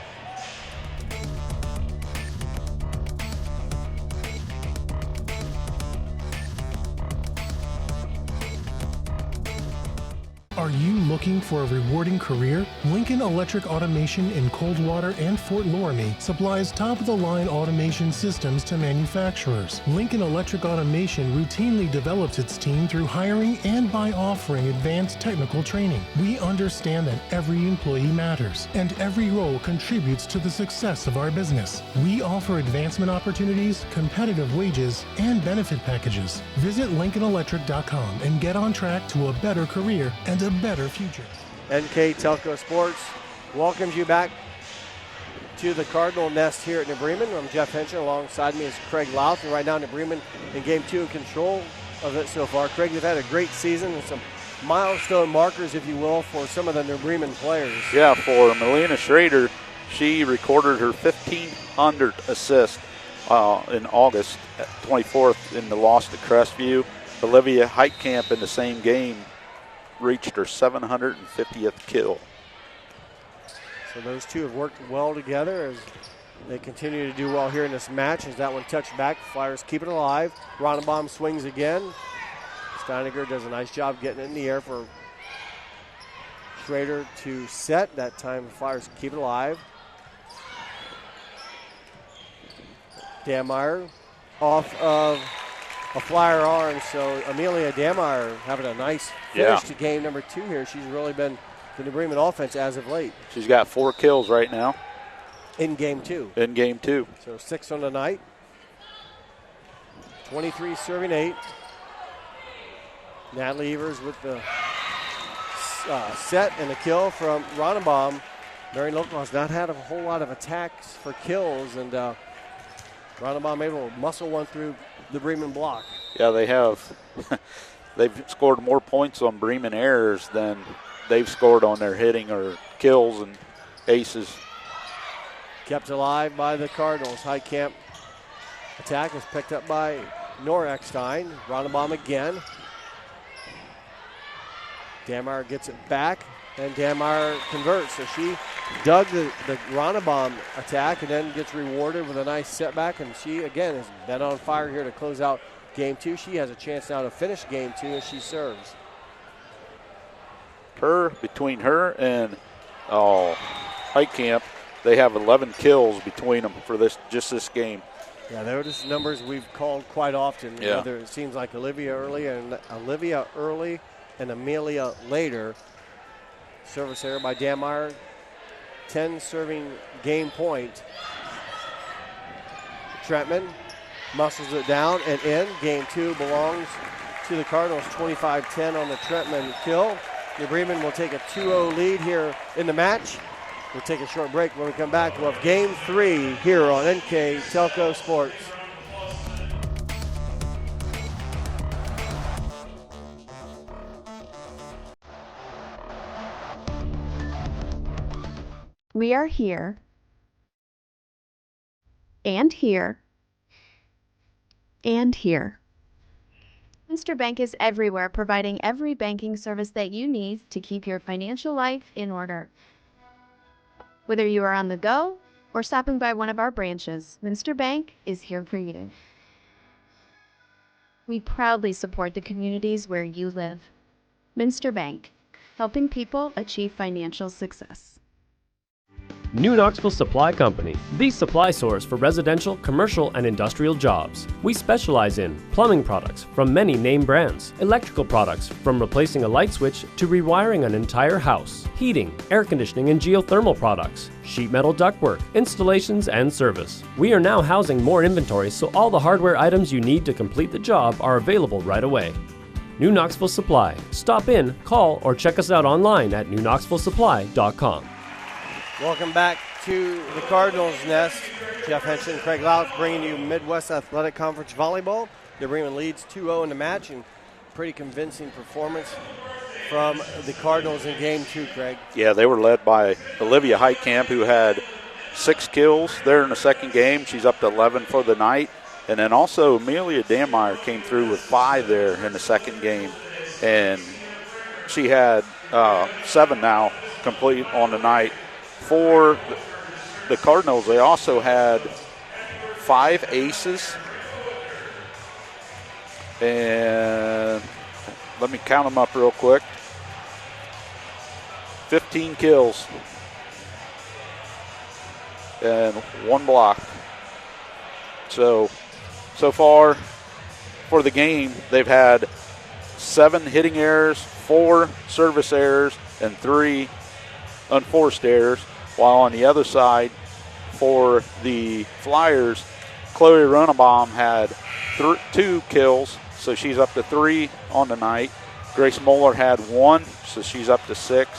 Are you looking for a rewarding career? Lincoln Electric Automation in Coldwater and Fort Loramie supplies top-of-the-line automation systems to manufacturers. Lincoln Electric Automation routinely develops its team through hiring and by offering advanced technical training. We understand that every employee matters, and every role contributes to the success of our business. We offer advancement opportunities, competitive wages, and benefit packages. Visit LincolnElectric.com and get on track to a better career and a better future. NK Telco Sports welcomes you back to the Cardinal nest here at New Bremen. I'm Jeff Henson. Alongside me is Craig Louth. And right now New Bremen in game 2 in control of it so far. Craig, you've had a great season and some milestone markers, if you will, for some of the New Bremen players. Yeah, for Melina Schrader, she recorded her 1,500th assist in August 24th in the loss to Crestview. Olivia Heitkamp in the same game reached her 750th kill. So those two have worked well together as they continue to do well here in this match. As that one touched back, Flyers keep it alive. Ronenbaum swings again. Steiniger does a nice job getting it in the air for Schrader to set. That time the Flyers keep it alive. Dameyer off of a Flyer arm, so Amelia Dameyer having a nice finish to game number 2 here. She's really been the New Bremen offense as of late. She's got 4 kills right now. In game 2. In game 2. So 6 on the night. 23 serving 8. Natalie Evers with the set and the kill from Ronenbaum. Marion Local has not had a whole lot of attacks for kills, and Ronenbaum able to muscle one through the Bremen block. Yeah, they have. They've scored more points on Bremen errors than they've scored on their hitting or kills and aces. Kept alive by the Cardinals. Heitkamp attack is picked up by Nora Eckstein. Ronenbaum again. Dameyer gets it back, and Dameyer converts. So she dug the Ronenbaum attack and then gets rewarded with a nice setback. And she, again, has been on fire here to close out game 2. She has a chance now to finish game 2 as she serves. Between her and Heitkamp, they have 11 kills between them for this game. Yeah, those are numbers we've called quite often. Yeah. Whether it seems like Olivia early and Amelia later. Service error by Dameyer. 10 serving game point. Trentman muscles it down and in. Game 2 belongs to the Cardinals. 25-10 on the Trentman kill. New Bremen will take a 2-0 lead here in the match. We'll take a short break. When we come back, we'll have game 3 here on NK Telco Sports. We are here, and here, and here. Munster Bank is everywhere, providing every banking service that you need to keep your financial life in order. Whether you are on the go or stopping by one of our branches, Munster Bank is here for you. We proudly support the communities where you live. Munster Bank, helping people achieve financial success. New Knoxville Supply Company, the supply source for residential, commercial, and industrial jobs. We specialize in plumbing products from many name brands, electrical products from replacing a light switch to rewiring an entire house, heating, air conditioning, and geothermal products, sheet metal ductwork, installations, and service. We are now housing more inventory, so all the hardware items you need to complete the job are available right away. New Knoxville Supply. Stop in, call, or check us out online at newknoxvillesupply.com. Welcome back to the Cardinals' nest. Jeff Henson, Craig Louth bringing you Midwest Athletic Conference Volleyball. The Bremen leads 2-0 in the match, and pretty convincing performance from the Cardinals in game 2, Craig. Yeah, they were led by Olivia Heitkamp, who had 6 kills there in the second game. She's up to 11 for the night. And then also Amelia Dameyer came through with 5 there in the second game. And she had 7 now complete on the night. For the Cardinals, they also had 5 aces. And let me count them up real quick. 15 kills. And 1 block. So far for the game, they've had 7 hitting errors, 4 service errors, and 3 unforced errors. While on the other side, for the Flyers, Chloe Runnebaum had 2 kills, so she's up to 3 on the night. Grace Moeller had 1, so she's up to 6.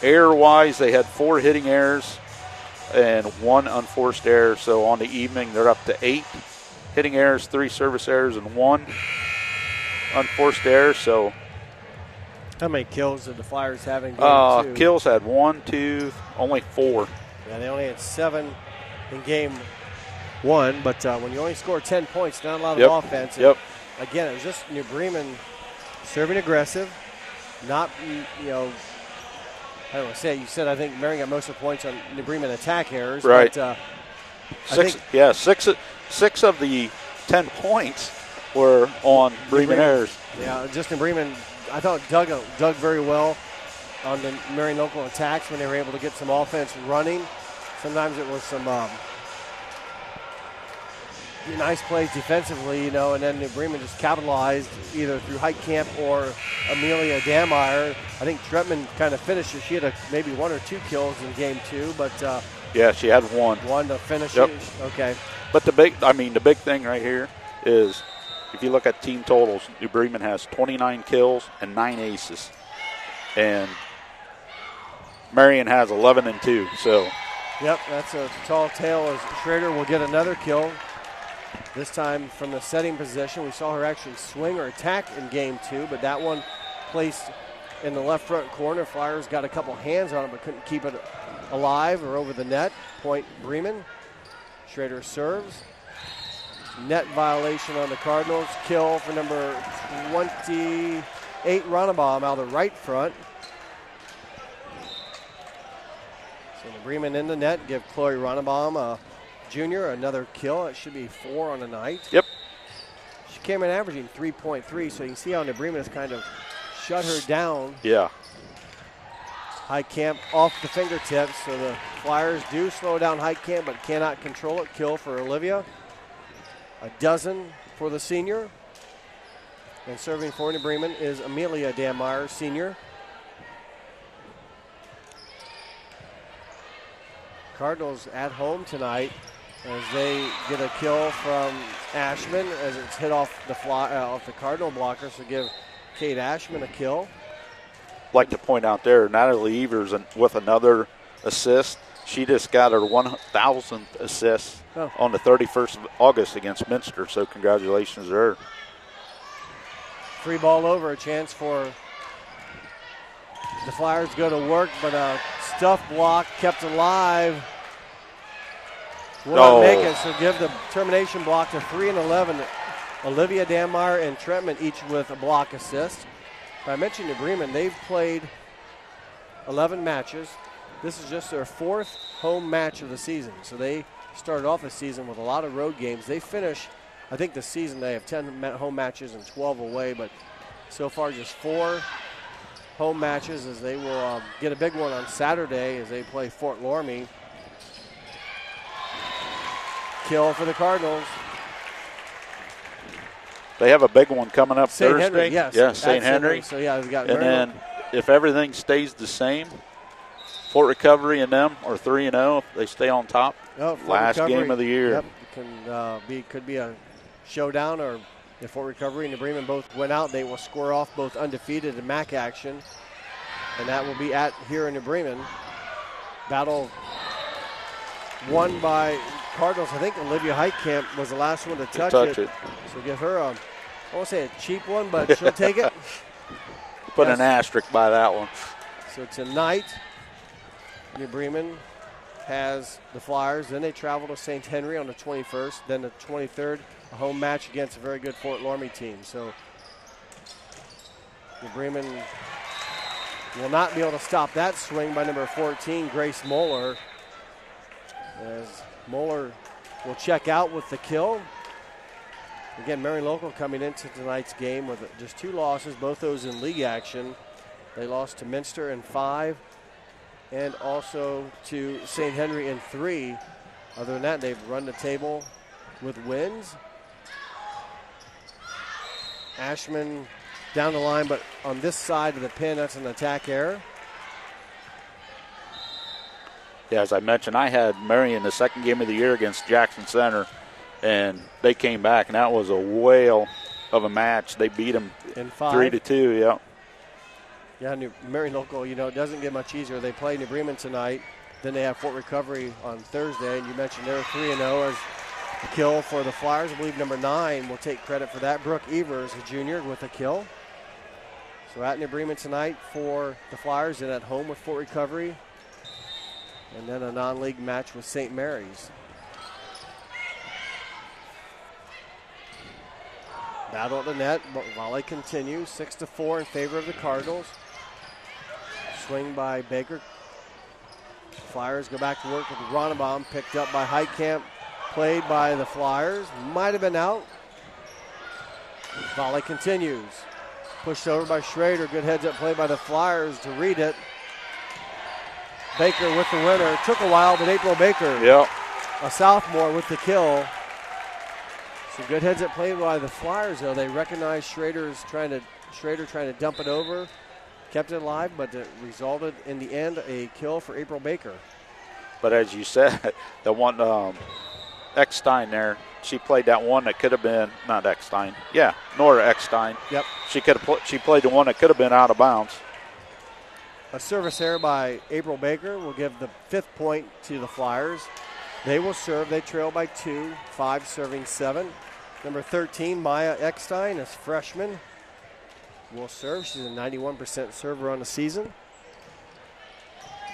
Error-wise, they had 4 hitting errors and 1 unforced error. So on the evening, they're up to 8 hitting errors, 3 service errors, and 1 unforced error. So how many kills did the Flyers have in game 2? Kills had 1, 2, only 4. Yeah, they only had 7 in game 1, but when you only score 10 points, not a lot of offense. Yep. And again, it was just New Bremen serving aggressive, not, I don't want to say it. You said I think Marion got most of the points on New Bremen attack errors. Right. But, 6 of the 10 points were on Bremen errors. Yeah, just New Bremen, I thought dug very well on the Marion Local attacks when they were able to get some offense running. Sometimes it was some nice plays defensively, and then New Bremen just capitalized either through Heitkamp or Amelia Dameyer. I think Tretman kind of finished it. She had maybe 1 or 2 kills in game 2, but yeah, she had 1. 1 to finish Yep. it. Okay. But the big thing right here is if you look at team totals, New Bremen has 29 kills and 9 aces. And Marion has 11 and 2. So, yep, that's a tall tale as Schrader will get another kill. This time from the setting position. We saw her actually swing or attack in game 2, but that one placed in the left front corner. Flyers got a couple hands on it, but couldn't keep it alive or over the net. Point Bremen. Schrader serves. Net violation on the Cardinals. Kill for number 28, Runnebaum, out of the right front. So the Bremen in the net. Give Chloe Runnebaum Jr. another kill. It should be 4 on the night. Yep. She came in averaging 3.3, so you can see how New Bremen has kind of shut her down. Yeah. Heitkamp off the fingertips, so the Flyers do slow down Heitkamp but cannot control it. Kill for Olivia. A dozen for the senior. And serving for New Bremen is Amelia Dameyer, senior. Cardinals at home tonight as they get a kill from Ashman as it's hit off the Cardinal blocker, so give Kate Ashman a kill. Like to point out there, Natalie Evers with another assist. She just got her 1,000th assist on the 31st of August against Minster, so congratulations to her. Free ball over, a chance for the Flyers to go to work, but a stuff block kept alive. Will not make it, so give the termination block to 3 and 11. Olivia Dameyer and Tretman each with a block assist. I mentioned New Bremen, they've played 11 matches. This is just their 4th home match of the season. So they started off the season with a lot of road games. They finish, I think this season they have 10 home matches and 12 away, but so far just 4 home matches as they will get a big one on Saturday as they play Fort Loramie. Kill for the Cardinals. They have a big one coming up St. Thursday. Henry, yes. Yeah, St. Henry. So, yeah, they've got and then if everything stays the same, Fort Recovery and them are 3-0 if they stay on top. Last game of the year. Yep, could be a showdown, or if Fort Recovery and New Bremen both win out, they will square off both undefeated and MAC action, and that will be here in New Bremen. Battle won by Cardinals. I think Olivia Heitkamp was the last one to touch it. So give her I won't say a cheap one, but she'll take it. Put an asterisk by that one. So tonight, New Bremen has the Flyers. Then they travel to St. Henry on the 21st. Then the 23rd, a home match against a very good Fort Loramie team. So New Bremen will not be able to stop that swing by number 14, Grace Moeller. As Moeller will check out with the kill. Again, Marion Local coming into tonight's game with just 2 losses, both those in league action. They lost to Minster in 5 and also to St. Henry in 3. Other than that, they've run the table with wins. Ashman down the line, but on this side of the pin, that's an attack error. Yeah, as I mentioned, I had Marion the second game of the year against Jackson Center, and they came back, and that was a whale of a match. They beat them in 5. 3-2, yeah. Yeah, Marion Local, it doesn't get much easier. They play New Bremen tonight. Then they have Fort Recovery on Thursday, and you mentioned they're 3-0 as a kill for the Flyers. I believe number 9 will take credit for that. Brooke Evers, a junior, with a kill. So at New Bremen tonight for the Flyers and at home with Fort Recovery. And then a non-league match with St. Mary's. Battle at the net. Volley continues. 6-4 in favor of the Cardinals. Swing by Baker. Flyers go back to work with Ronnebaum. Picked up by Heitkamp. Played by the Flyers. Might have been out. Volley continues. Pushed over by Schrader. Good heads-up play by the Flyers to read it. Baker with the winner. Took a while, but April Baker, a sophomore, with the kill. Some good heads-up play by the Flyers, though. They recognized Schrader trying to dump it over. Kept it alive, but it resulted in the end a kill for April Baker. But as you said, the one Eckstein there, she played that one that could have been, not Eckstein, Nora Eckstein. Yep. She played the one that could have been out of bounds. A service error by April Baker will give the 5th point to the Flyers. They will serve. They trail by 2, 5 serving 7. Number 13, Maya Eckstein, is freshman, will serve. She's a 91% server on the season.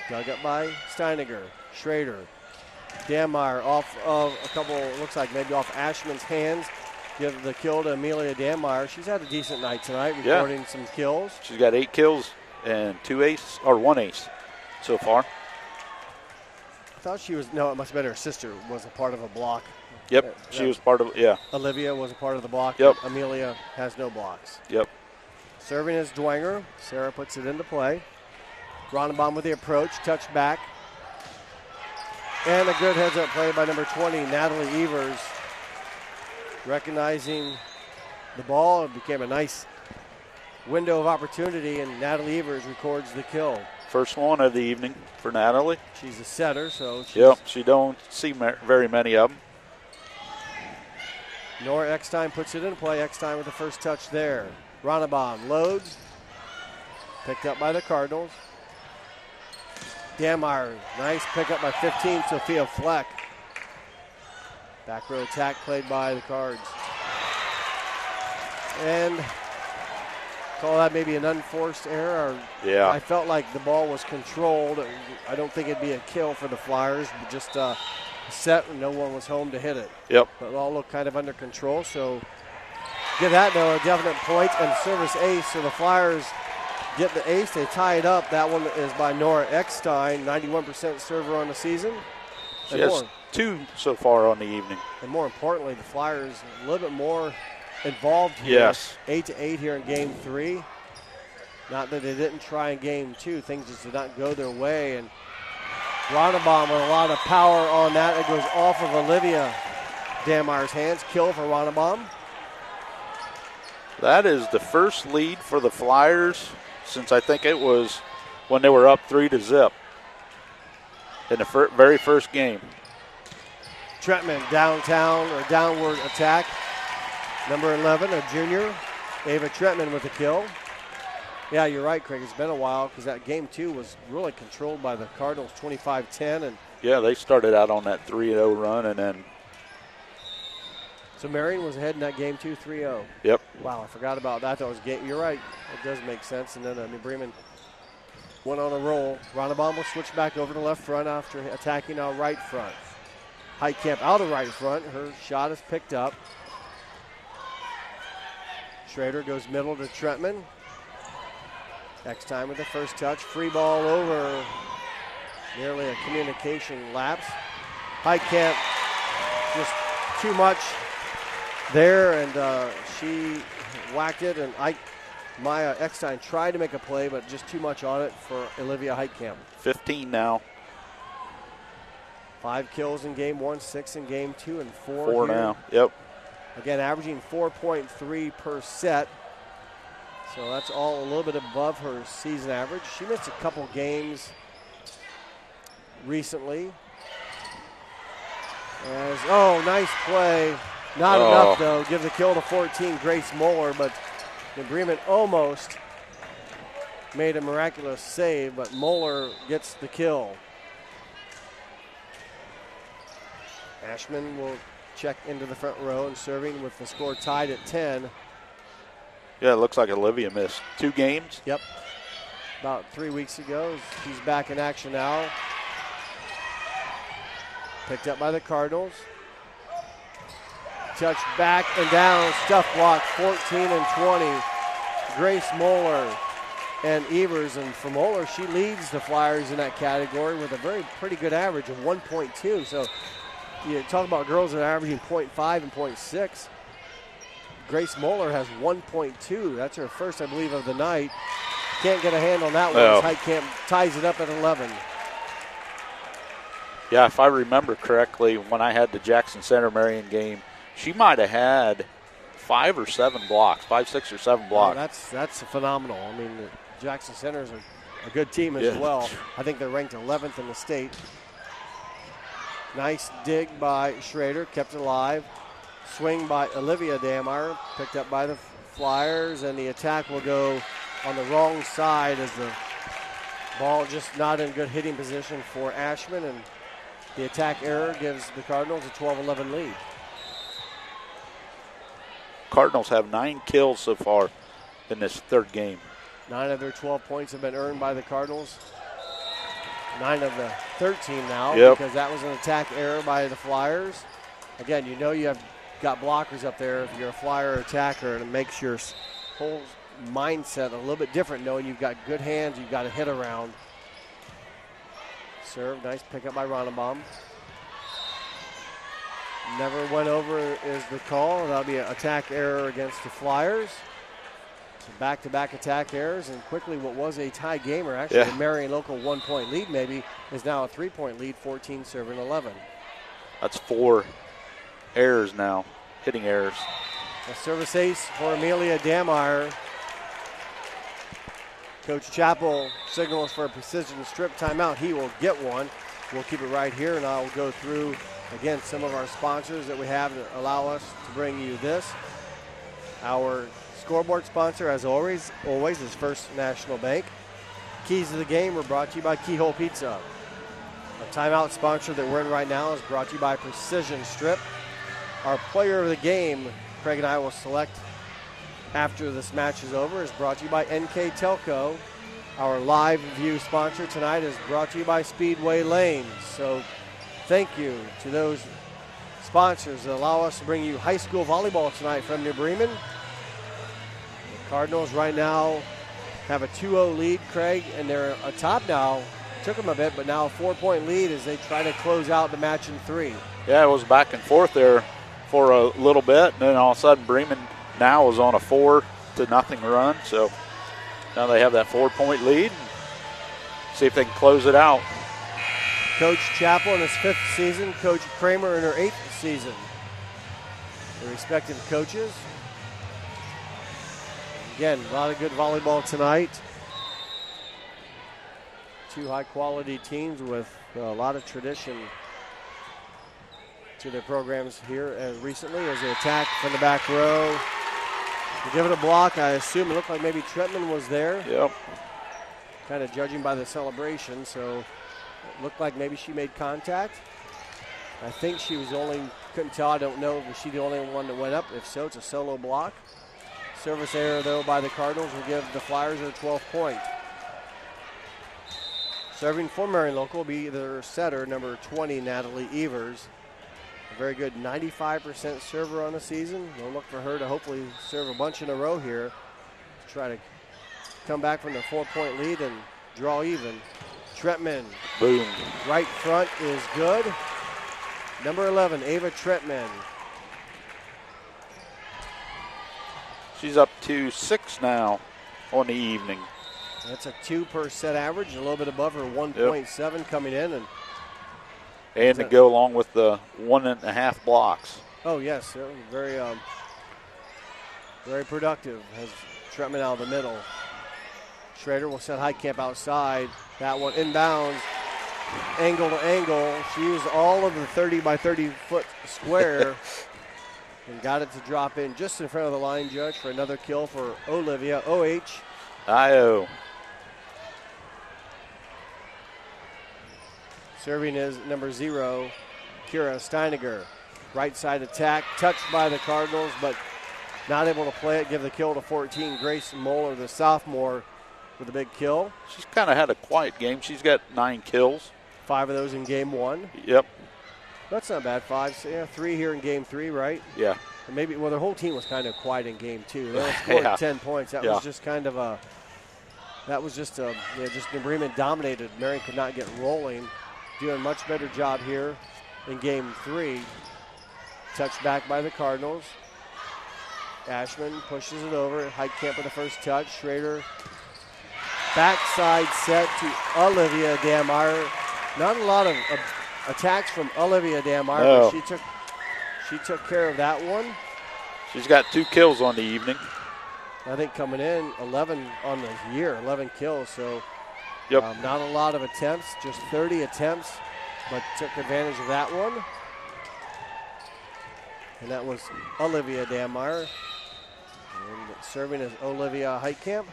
Dug up by Steiniger. Schrader. Danmar off of a couple, looks like maybe off Ashman's hands. Give the kill to Amelia Danmar. She's had a decent night tonight, recording some kills. She's got 8 kills and 1 ace so far. I thought she was, it must have been her sister was a part of a block. Yep, she was part of, Olivia was a part of the block. Yep. Amelia has no blocks. Yep. Serving is Dwenger. Sarah puts it into play. Ronnebaum with the approach, touch back. And a good heads-up play by number 20, Natalie Evers. Recognizing the ball, it became a nice window of opportunity, and Natalie Evers records the kill. First one of the evening for Natalie. She's a setter, so she don't see very many of them. Nora Eckstein puts it in play. Eckstein with the first touch there. Ronnebaum loads. Picked up by the Cardinals. Danmar, nice pickup by 15, Sophia Fleck. Back row attack played by the Cards. And call that maybe an unforced error. I felt like the ball was controlled. I don't think it'd be a kill for the Flyers, but just set when no one was home to hit it. Yep. But it all looked kind of under control, so give that, though, a definite point and service ace. So the Flyers get the ace. They tie it up. That one is by Nora Eckstein, 91% server on the season. She has 2 so far on the evening. And more importantly, the Flyers a little bit more involved here. Yes. 8-8 here in Game 3. Not that they didn't try in Game 2. Things just did not go their way. And Ronnebaum with a lot of power on that. It goes off of Olivia Danmar's hands. Kill for Ronnebaum. That is the first lead for the Flyers since I think it was when they were up 3-0 in the very first game. Trentman downtown or downward attack. Number 11, a junior, Ava Trentman with a kill. Yeah, you're right, Craig. It's been a while because that game 2 was really controlled by the Cardinals 25-10. And yeah, they started out on that 3-0 run, and then. So Marion was ahead in that game 2, 3-0. Yep. Wow, I forgot about that. That was game. You're right. It does make sense. And then New Bremen went on a roll. Ronnebaum will switch back over to left front after attacking our right front. Heitkamp out of right front. Her shot is picked up. Schrader goes middle to Trentman. Next time with the first touch. Free ball over. Nearly a communication lapse. Heitkamp just too much there, and she whacked it, and Maya Eckstein tried to make a play, but just too much on it for Olivia Heitkamp. 15 now. 5 kills in game 1, 6 in game 2, and 4 here. Now. Yep. Again, averaging 4.3 per set. So that's all a little bit above her season average. She missed a couple games recently. Nice play. Not enough, though. Give the kill to 14, Grace Moeller, but New Bremen almost made a miraculous save, but Moeller gets the kill. Ashman will check into the front row and serving with the score tied at 10. Yeah, it looks like Olivia missed 2 games. Yep. About 3 weeks ago. She's back in action now. Picked up by the Cardinals. Touch back and down. Stuff block 14 and 20. Grace Moeller and Evers. And for Moeller, she leads the Flyers in that category with a pretty good average of 1.2. So you talk about girls that are averaging 0.5 and 0.6. Grace Moeller has 1.2. That's her first, I believe, of the night. Can't get a hand on that one. No. Heitkamp ties it up at 11. Yeah, if I remember correctly, when I had the Jackson Center Marion game, she might have had 5 or 7 blocks, 5, 6, or 7 blocks. Oh, that's phenomenal. I mean, the Jackson Centers are a good team as well. I think they're ranked 11th in the state. Nice dig by Schrader, kept it alive. Swing by Olivia Dameyer, picked up by the Flyers, and the attack will go on the wrong side as the ball just not in good hitting position for Ashman, and the attack error gives the Cardinals a 12-11 lead. Cardinals have 9 kills so far in this third game. 9 of their 12 points have been earned by the Cardinals. 9 of the 13 now, because that was an attack error by the Flyers. Again, you know you have got blockers up there if you're a Flyer attacker, and it makes your whole mindset a little bit different knowing you've got good hands, you've got a hit around. Serve, nice pickup by Ronnebaum. Never went over is the call. That'll be an attack error against the Flyers. So back-to-back attack errors, and quickly what was a tie game, or actually a Marion Local 1-point lead maybe, is now a 3-point lead, 14 serving 11. That's 4 errors now, hitting errors. A service ace for Amelia Dameyer. Coach Chappell signals for a precision strip timeout. He will get one. We'll keep it right here, and I'll go through, again, some of our sponsors that we have that allow us to bring you this. Our scoreboard sponsor, as always is First National Bank. Keys to the game were brought to you by Keyhole Pizza. Our timeout sponsor that we're in right now is brought to you by Precision Strip. Our player of the game, Craig and I will select after this match is over, is brought to you by NK Telco. Our live view sponsor tonight is brought to you by Speedway Lanes. So thank you to those sponsors that allow us to bring you high school volleyball tonight from New Bremen. The Cardinals right now have a 2-0 lead, Craig, and they're atop now. Took them a bit, but now a 4-point lead as they try to close out the match in 3. Yeah, it was back and forth there for a little bit, and then all of a sudden Bremen now is on a 4-0 run. So now they have that 4-point lead. See if they can close it out. Coach Chappell in his 5th season, Coach Kramer in her 8th season. The respective coaches. Again, a lot of good volleyball tonight. 2 high-quality teams with a lot of tradition to their programs here recently as they attack from the back row. To give it a block, I assume it looked like maybe Trentman was there. Yep. Kind of judging by the celebration, so it looked like maybe she made contact. I think she was couldn't tell, I don't know, was she the only one that went up? If so, it's a solo block. Service error, though, by the Cardinals will give the Flyers their 12th point. Serving for Marion Local will be their setter, number 20, Natalie Evers. A very good 95% server on the season. We'll look for her to hopefully serve a bunch in a row here to try to come back from the 4-point lead and draw even. Trentman. Boom. Right front is good. Number 11, Ava Trentman. She's up to 6 now on the evening. That's a 2 per set average, a little bit above her 1.7 coming in. And to go along with the 1.5 blocks. Oh, yes. Very, very productive as Trentman out of the middle. Schrader will set Heitkamp outside. That one inbounds, angle to angle. She used all of the 30 by 30 foot square and got it to drop in just in front of the line judge for another kill for Olivia. IO. Serving is number 0, Kira Steiniger. Right side attack, touched by the Cardinals, but not able to play it. Give the kill to 14, Grace Moeller, the sophomore, with a big kill. She's kind of had a quiet game. She's got 9 kills. 5 of those in game 1. Yep. That's not bad. 5, so yeah, 3 here in game 3, right? Yeah. And maybe, well, their whole team was kind of quiet in game 2. They only scored 10 points. That was just kind of a, just New Bremen dominated. Marion could not get rolling. Doing a much better job here in game 3. Touched back by the Cardinals. Ashman pushes it over. Heitkamp with the first touch. Schrader. Backside set to Olivia Dameyer. Not a lot of attacks from Olivia Dameyer, no. But she took care of that one. She's got 2 kills on the evening. I think coming in 11 on the year, 11 kills. So yep. Not a lot of attempts, just 30 attempts, but took advantage of that one. And that was Olivia Dameyer. And serving as Olivia Heitkamp.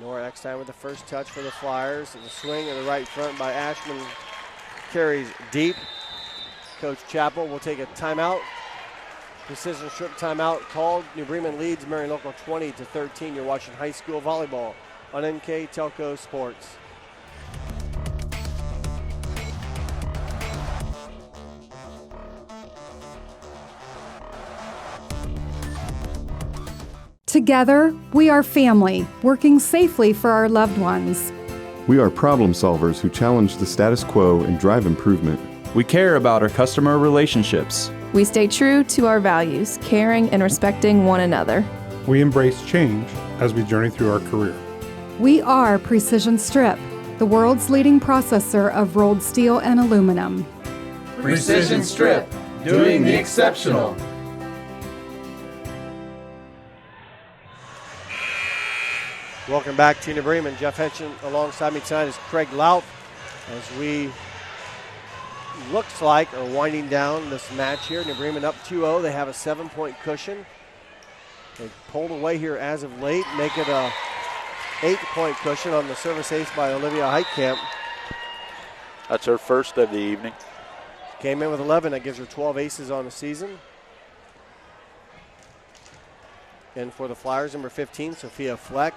Nora Eckstein with the first touch for the Flyers. The swing in the right front by Ashman carries deep. Coach Chappell will take a timeout. Precision strip timeout called. New Bremen leads Marion Local 20-13. You're watching high school volleyball on NK Telco Sports. Together, we are family, working safely for our loved ones. We are problem solvers who challenge the status quo and drive improvement. We care about our customer relationships. We stay true to our values, caring and respecting one another. We embrace change as we journey through our career. We are Precision Strip, the world's leading processor of rolled steel and aluminum. Precision Strip, doing the exceptional. Welcome back to New Bremen. Jeff Henson alongside me tonight is Craig Laut as we looks like are winding down this match here. New Bremen up 2-0. They have a 7-point cushion. They pulled away here as of late, make it a 8-point cushion on the service ace by Olivia Heitkamp. That's her first of the evening. Came in with 11. That gives her 12 aces on the season. And for the Flyers, number 15, Sophia Fleck.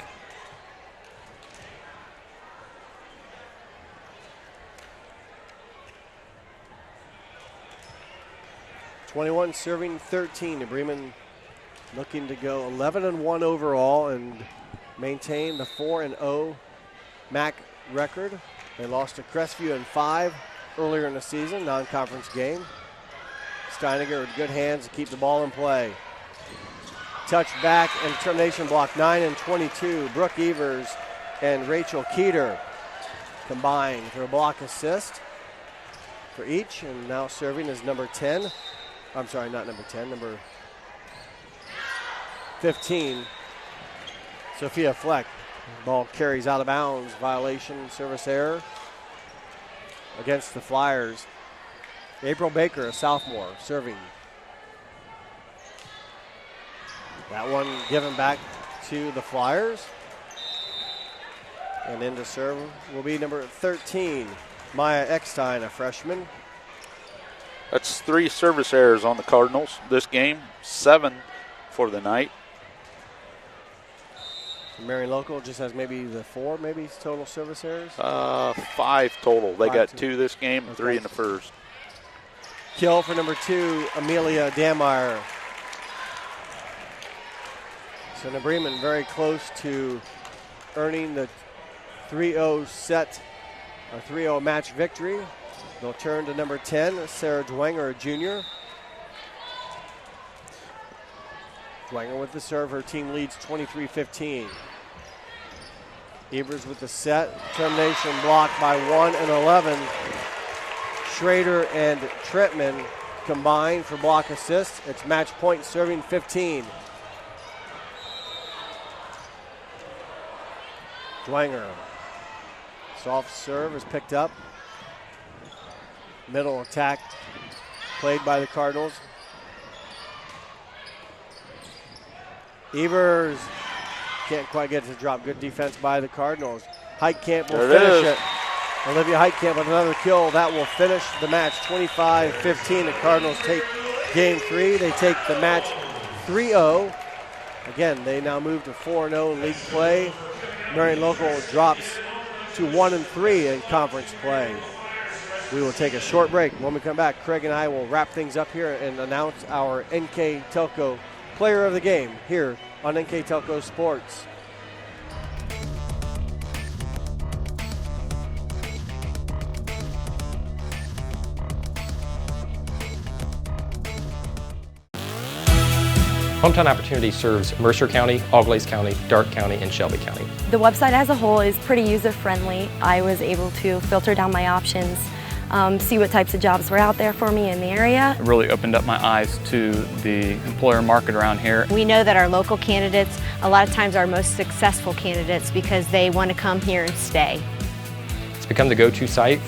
.21 serving 13. New Bremen looking to go 11-1 overall and maintain the 4-0 MAC record. They lost to Crestview in 5 earlier in the season, non-conference game. Steiniger with good hands to keep the ball in play. Touch back and termination block 9 and 22. Brooke Evers and Rachel Keeter combined for a block assist for each. And now serving is number 10. I'm sorry, not number 10, number 15, Sophia Fleck. Ball carries out of bounds, violation, service error against the Flyers. April Baker, a sophomore, serving. That one given back to the Flyers. And into serve will be number 13, Maya Eckstein, a freshman. That's 3 service errors on the Cardinals this game, 7 for the night. Marion Local just has maybe the 4 total service errors? 5 total. They got 2 this game and 3 in the first. Kill for number 2, Amelia Dameyer. So New Bremen very close to earning the 3-0 set, or 3-0 match victory. They'll turn to number 10, Sarah Dwenger, a junior. Dwenger with the serve. Her team leads 23-15. Evers with the set. Termination blocked by 1 and 11. Schrader and Trentman combined for block assists. It's match point, serving 15. Dwenger. Soft serve is picked up. Middle attack played by the Cardinals. Evers can't quite get it to drop. Good defense by the Cardinals. Heitkamp will finish it. Olivia Heitkamp with another kill. That will finish the match 25-15. The Cardinals take game 3. They take the match 3-0. Again, they now move to 4-0 in league play. Marion Local drops to 1-3 in conference play. We will take a short break. When we come back, Craig and I will wrap things up here and announce our NK Telco player of the game here on NK Telco Sports. Hometown Opportunity serves Mercer County, Auglaize County, Darke County, and Shelby County. The website as a whole is pretty user-friendly. I was able to filter down my options, see what types of jobs were out there for me in the area. It really opened up my eyes to the employer market around here. We know that our local candidates, a lot of times, are our most successful candidates because they want to come here and stay. It's become the go-to site.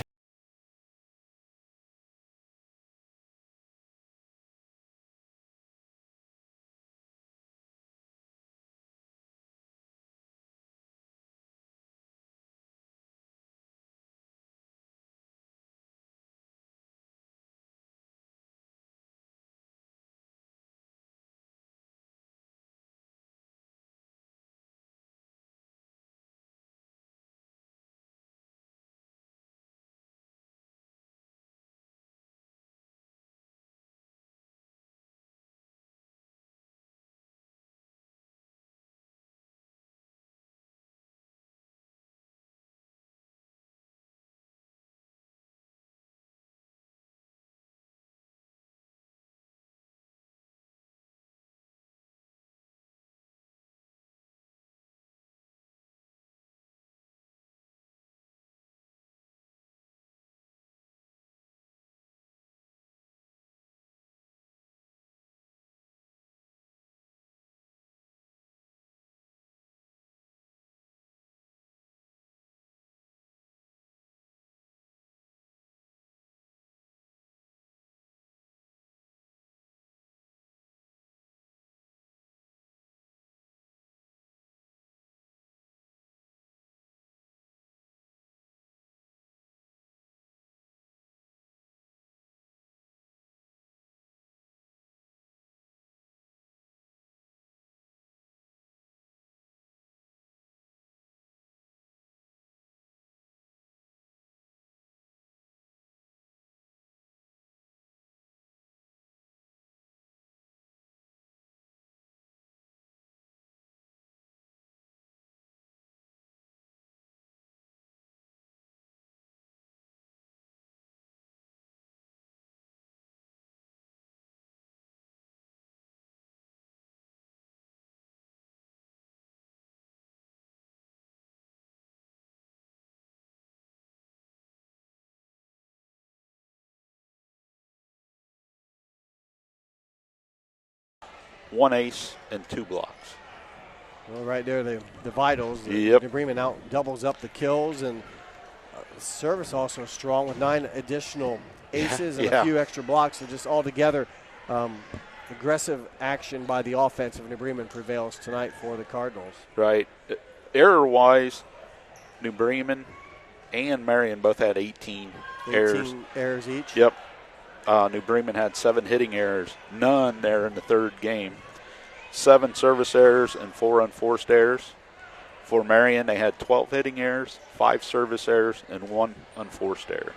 One ace and 2 blocks. Well, right there, the vitals. Yep. New Bremen out doubles up the kills, and service also strong with 9 additional aces and a few extra blocks. So just all together, aggressive action by the offense of New Bremen prevails tonight for the Cardinals. Right. Error-wise, New Bremen and Marion both had 18 errors. Errors each? Yep. New Bremen had 7 hitting errors, none there in the third game. 7 service errors and 4 unforced errors. For Marion, they had 12 hitting errors, 5 service errors, and 1 unforced error.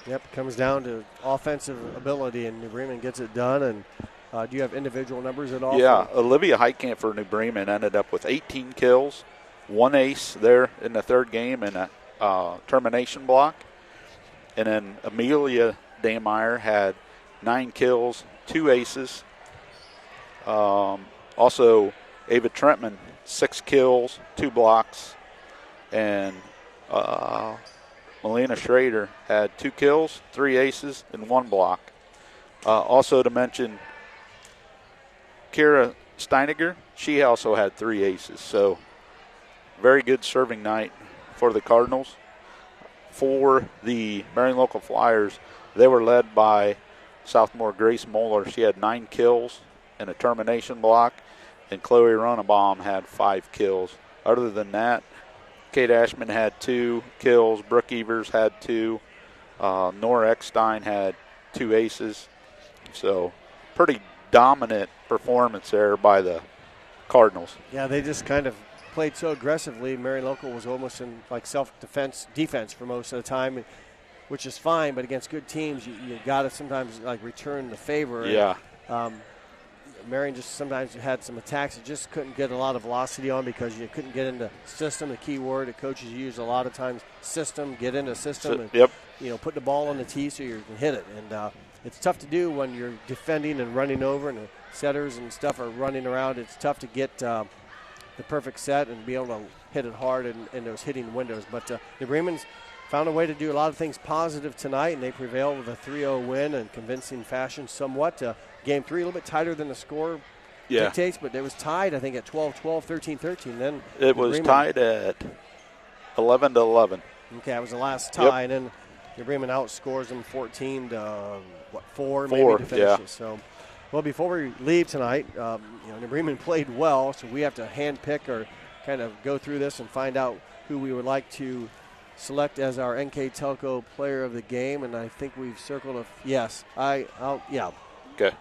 Yep, it comes down to offensive ability, and New Bremen gets it done. And do you have individual numbers at all? Yeah, Olivia Heitkamp for New Bremen ended up with 18 kills, 1 ace there in the third game, and a termination block. And then Amelia Dameyer had 9 kills, 2 aces. Also, Ava Trentman, 6 kills, 2 blocks. And Melina Schrader had 2 kills, 3 aces, and 1 block. Also to mention, Kira Steiniger, she also had 3 aces. So, very good serving night for the Cardinals. For the Marion Local Flyers, they were led by sophomore Grace Moeller. She had 9 kills and a termination block, and Chloe Runnebaum had 5 kills. Other than that, Kate Ashman had 2 kills. Brooke Evers had 2. Nora Eckstein had 2 aces. So, pretty dominant performance there by the Cardinals. Yeah, they just kind of played so aggressively. Marion Local was almost in like defense for most of the time, which is fine. But against good teams, you got to sometimes like return the favor. Yeah. And, Marion just sometimes had some attacks you just couldn't get a lot of velocity on because you couldn't get into system. The key word that coaches use a lot of times, system. Get into system and yep. Put the ball on the tee so you can hit it. And it's tough to do when you're defending and running over, and the setters and stuff are running around. It's tough to get the perfect set and be able to hit it hard in those hitting windows. But the Bremens found a way to do a lot of things positive tonight, and they prevailed with a 3-0 win in convincing fashion somewhat. Game 3 a little bit tighter than the score dictates, but it was tied, I think, at 12-12, 13-13. Then it was tied at 11-11. Okay, that was the last tie, and then New Bremen outscores them 14 to 4 maybe to finish it. So, well, before we leave tonight, New Bremen played well, so we have to handpick or kind of go through this and find out who we would like to select as our NK Telco player of the game, and I think we've circled yes. Okay.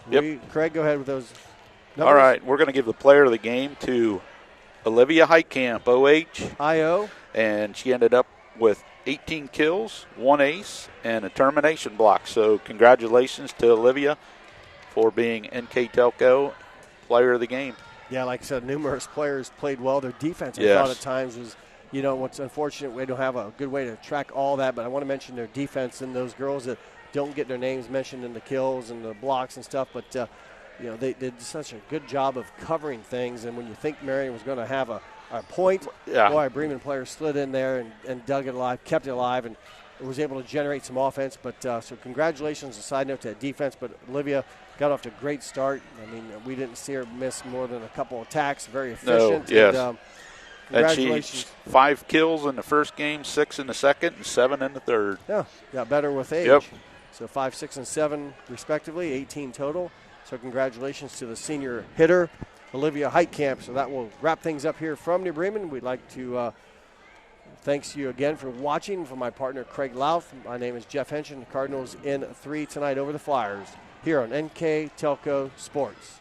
Yep. Craig, go ahead with those numbers. All right, we're going to give the player of the game to Olivia Heitkamp, OH. And she ended up with 18 kills, 1 ace, and a termination block. So congratulations to Olivia for being NK Telco player of the game. Yeah, like I said, numerous players played well. Their defense, I thought at times was, what's unfortunate, we don't have a good way to track all that, but I want to mention their defense and those girls that don't get their names mentioned in the kills and the blocks and stuff, but they did such a good job of covering things. And when you think Marion was going to have a point, boy, a Bremen player slid in there and dug it alive, kept it alive, and was able to generate some offense. But so congratulations, a side note to that defense. But Olivia got off to a great start. I mean, we didn't see her miss more than a couple attacks. Very efficient. No, yes. And, And congratulations. she 5 kills in the first game, 6 in the second, and 7 in the third. Yeah, got better with age. Yep. So 5, 6, and 7 respectively, 18 total. So congratulations to the senior hitter, Olivia Heitkamp. So that will wrap things up here from New Bremen. We'd like to thanks you again for watching. For my partner, Craig Louth, my name is Jeff Henshin. Cardinals in 3 tonight over the Flyers here on NK Telco Sports.